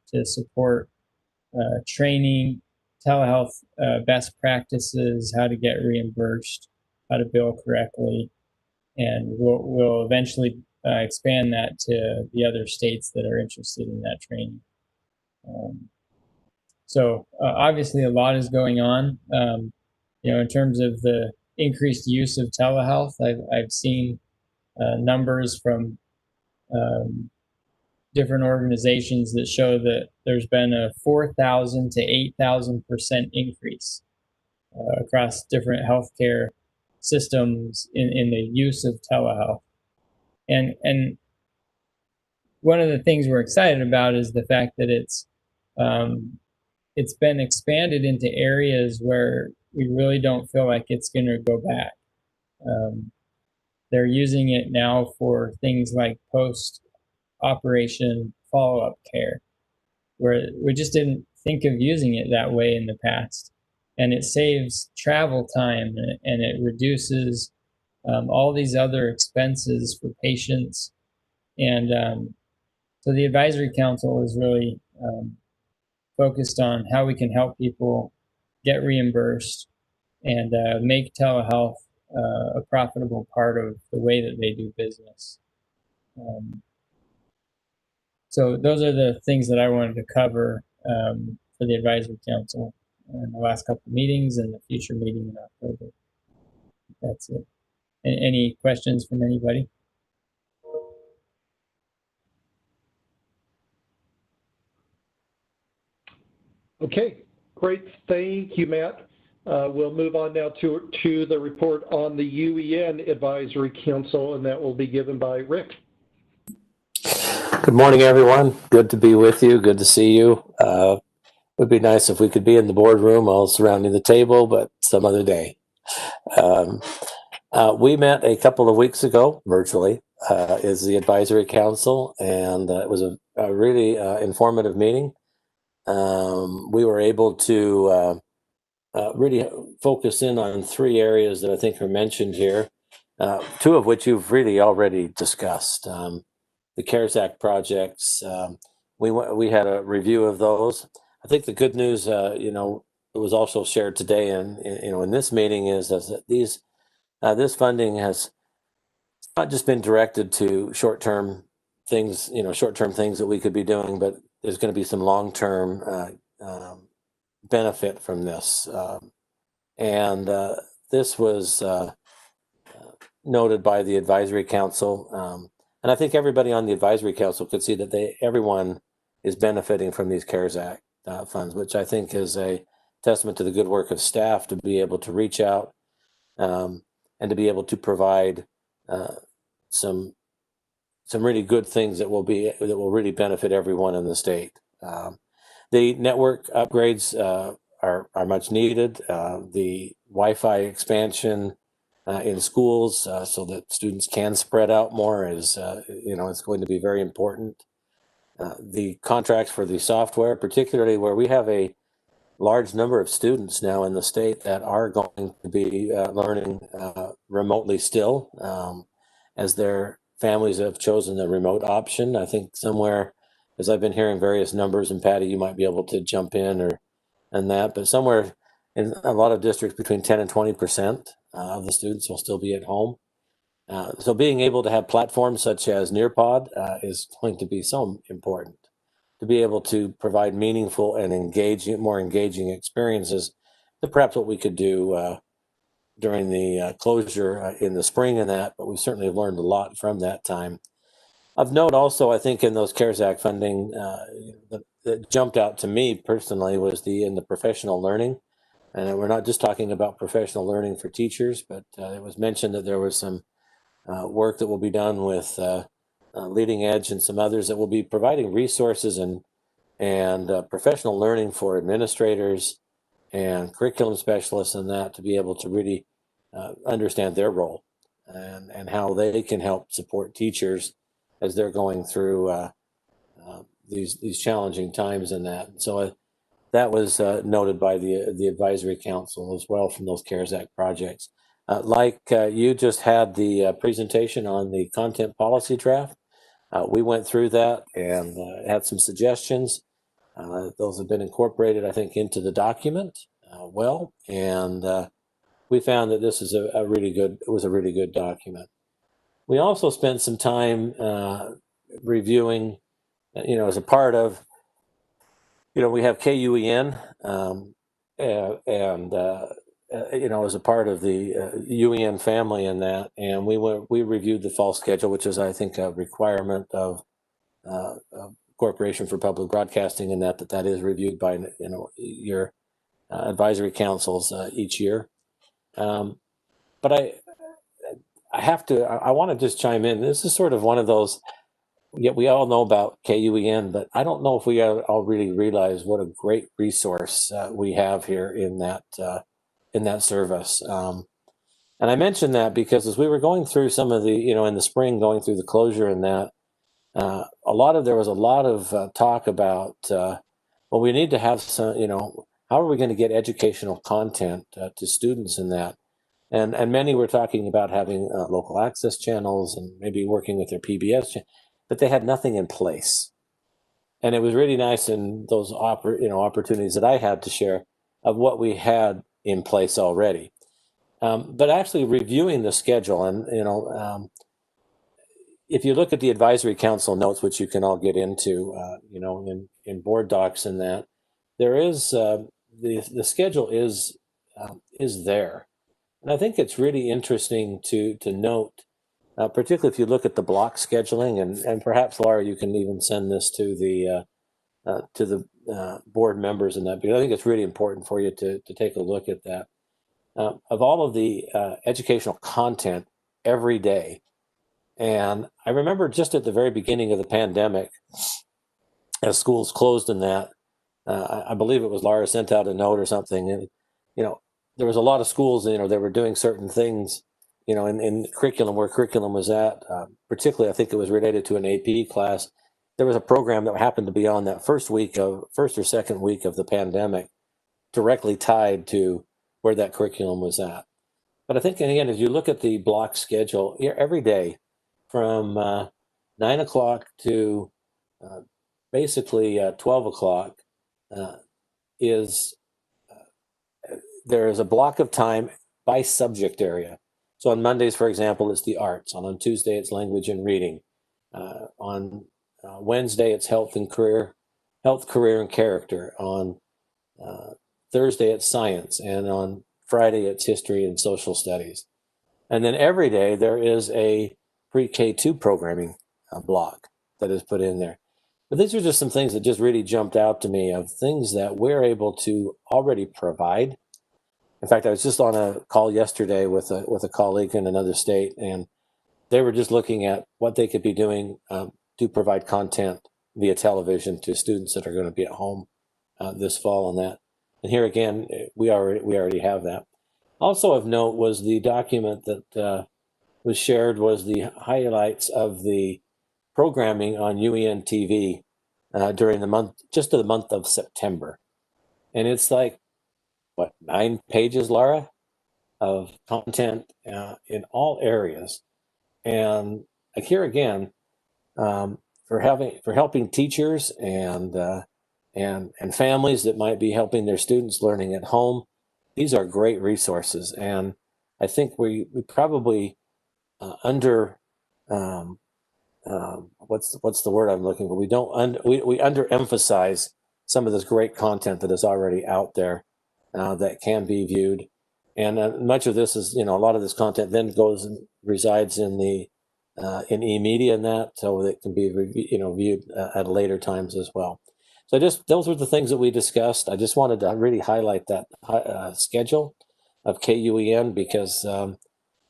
to support training, telehealth best practices, how to get reimbursed, how to bill correctly, and we'll eventually expand that to the other states that are interested in that training. So obviously a lot is going on. In terms of the increased use of telehealth, I've seen numbers from different organizations that show that there's been a 4,000 to 8,000% increase across different healthcare systems in the use of telehealth. And one of the things we're excited about is the fact that it's been expanded into areas where we really don't feel like it's going to go back. They're using it now for things like post-operation follow-up care, where we just didn't think of using it that way in the past. And it saves travel time, and it reduces all these other expenses for patients. And so the advisory council is really focused on how we can help people get reimbursed and make telehealth a profitable part of the way that they do business. So those are the things that I wanted to cover for the advisory council in the last couple of meetings and the future meeting in October. That's it. Any questions from anybody? Okay, great. Thank you, Matt. We'll move on now to the report on the UEN Advisory Council, and that will be given by Rick. Good morning, everyone. Good to be with you. Good to see you. It would be nice if we could be in the boardroom all surrounding the table, but some other day. We met a couple of weeks ago virtually as the Advisory Council, and it was a really informative meeting. We were able to really focus in on 3 areas that I think are mentioned here. two of which you've really already discussed. The CARES Act projects, we had a review of those. I think the good news, it was also shared today in this meeting is that this funding has not just been directed to short-term things, short-term things that we could be doing, but there's going to be some long-term benefit from this. And this was noted by the advisory council. And I think everybody on the advisory council could see that everyone is benefiting from these CARES Act funds, which I think is a testament to the good work of staff to be able to reach out and to be able to provide some really good things that will really benefit everyone in the state. The network upgrades are much needed. The Wi-Fi expansion in schools so that students can spread out more is it's going to be very important. The contracts for the software, particularly where we have a large number of students now in the state that are going to be learning remotely still, as their families have chosen the remote option. I think somewhere, as I've been hearing various numbers, and Patty, you might be able to jump in but somewhere in a lot of districts between 10 and 20% of the students will still be at home. So being able to have platforms such as Nearpod is going to be so important to be able to provide meaningful and more engaging experiences than perhaps what we could do during the closure in the spring and that, but we certainly have learned a lot from that time. Of note also, I think in those CARES Act funding that jumped out to me personally was in the professional learning. And we're not just talking about professional learning for teachers, but it was mentioned that there was some work that will be done with Leading Edge and some others that will be providing resources and professional learning for administrators and curriculum specialists and that to be able to really understand their role and how they can help support teachers as they're going through these challenging times and that. So that was noted by the advisory council as well from those CARES Act projects. You just had the presentation on the content policy draft. We went through that and had some suggestions. Those have been incorporated, I think, into the document and we found that this is a really good document. We also spent some time reviewing, as a part of, we have KUEN as a part of the UEN family in that, and we reviewed the fall schedule, which is, I think, a requirement of Corporation for Public Broadcasting, and that is reviewed by your advisory councils each year. But I want to just chime in. This is sort of one of those. Yet we all know about KUEN, but I don't know if we all really realize what a great resource we have here in that service. And I mention that because as we were going through some of the, in the spring, going through the closure and that, there was a lot of talk about, we need to have some, how are we going to get educational content to students in that? And many were talking about having local access channels and maybe working with their PBS, but they had nothing in place. And it was really nice in those opportunities that I had to share of what we had in place already. But actually reviewing the schedule and, if you look at the advisory council notes, which you can all get into, in board docs and that, there is the schedule is there. And I think it's really interesting to note, particularly if you look at the block scheduling, and perhaps Laura, you can even send this to the board members and that, because I think it's really important for you to take a look at that. Of all of the educational content every day, and I remember just at the very beginning of the pandemic, as schools closed in that, I believe it was Laura sent out a note or something, and there was a lot of schools, they were doing certain things, in curriculum where curriculum was at. Particularly, I think it was related to an AP class. There was a program that happened to be on that first or second week of the pandemic, directly tied to where that curriculum was at. But I think, and again, as you look at the block schedule, every day from 9 o'clock to basically 12 o'clock is there is a block of time by subject area. So on Mondays, for example, it's the arts. On Tuesday, it's language and reading. On Wednesday, it's health, career, and character. On Thursday, it's science. And on Friday, it's history and social studies. And then every day, there is a pre-K2 programming block that is put in there. But these are just some things that just really jumped out to me of things that we're able to already provide. In fact, I was just on a call yesterday with a colleague in another state, and they were just looking at what they could be doing to provide content via television to students that are going to be at home this fall on that. And here again, we already have that. Also of note was the document that was shared was the highlights of the programming on UEN TV during the month, just the month of September. And it's like, what, 9 pages, Laura, of content in all areas. And here again, for helping teachers and families that might be helping their students learning at home, these are great resources. And I think we probably what's the word I'm looking for? We underemphasize some of this great content that is already out there that can be viewed, and much of this is, a lot of this content then goes and resides in the in e-media and that, so that can be viewed at later times as well. So those were the things that we discussed. I just wanted to really highlight that schedule of KUEN because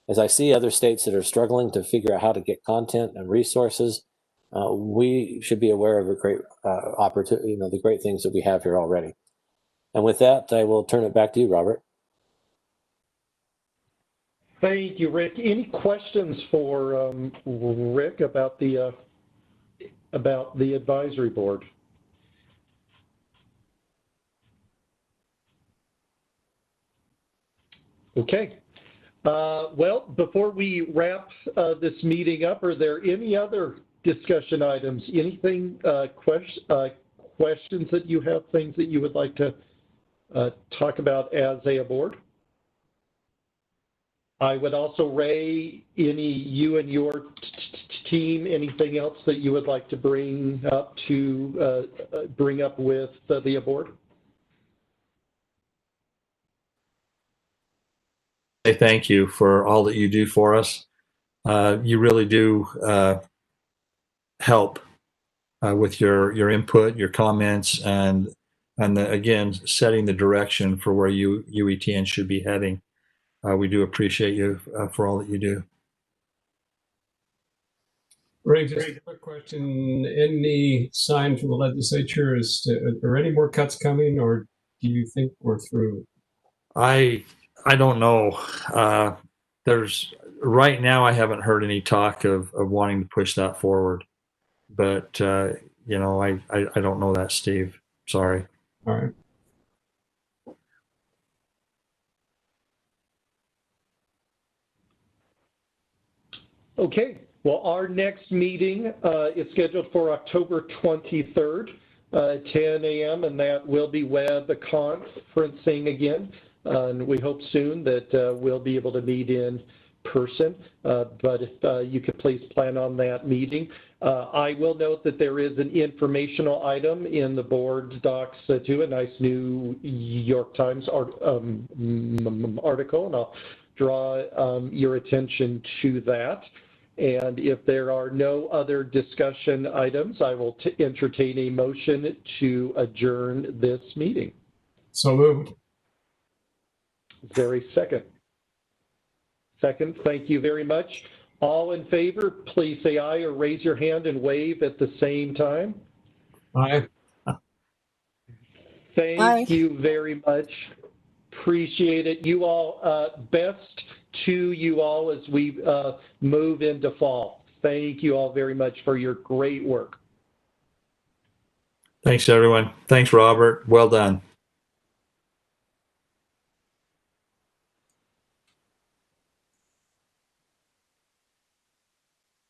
as I see other states that are struggling to figure out how to get content and resources, we should be aware of a great opportunity, the great things that we have here already. And with that, I will turn it back to you, Robert. Thank you, Rick. Any questions for Rick about the advisory board? Okay. Well, before we wrap this meeting up, are there any other discussion items? Anything, questions that you have, things that you would like to talk about as a board? I would also, Ray, you and your team, anything else that you would like to bring up with the board? Say thank you for all that you do for us. You really do help with your input, your comments, and again, setting the direction for where UETN should be heading. We do appreciate you for all that you do. Ray, just a quick question. Any sign from the legislature are there any more cuts coming, or do you think we're through? I don't know. Right now, I haven't heard any talk of wanting to push that forward, but I don't know that, Steve. Sorry. All right. Okay. Well, our next meeting is scheduled for October 23rd, 10 a.m., and that will be web conferencing again. And we hope soon that we'll be able to meet in person, but if you could please plan on that meeting. I will note that there is an informational item in the board docs too, a nice New York Times article, and I'll draw your attention to that. And if there are no other discussion items, I will entertain a motion to adjourn this meeting. So moved. Very second. Second, thank you very much. All in favor, please say aye or raise your hand and wave at the same time. Aye. Thank you very much. Appreciate it. You all, best to you all as we move into fall. Thank you all very much for your great work. Thanks, everyone. Thanks, Robert. Well done.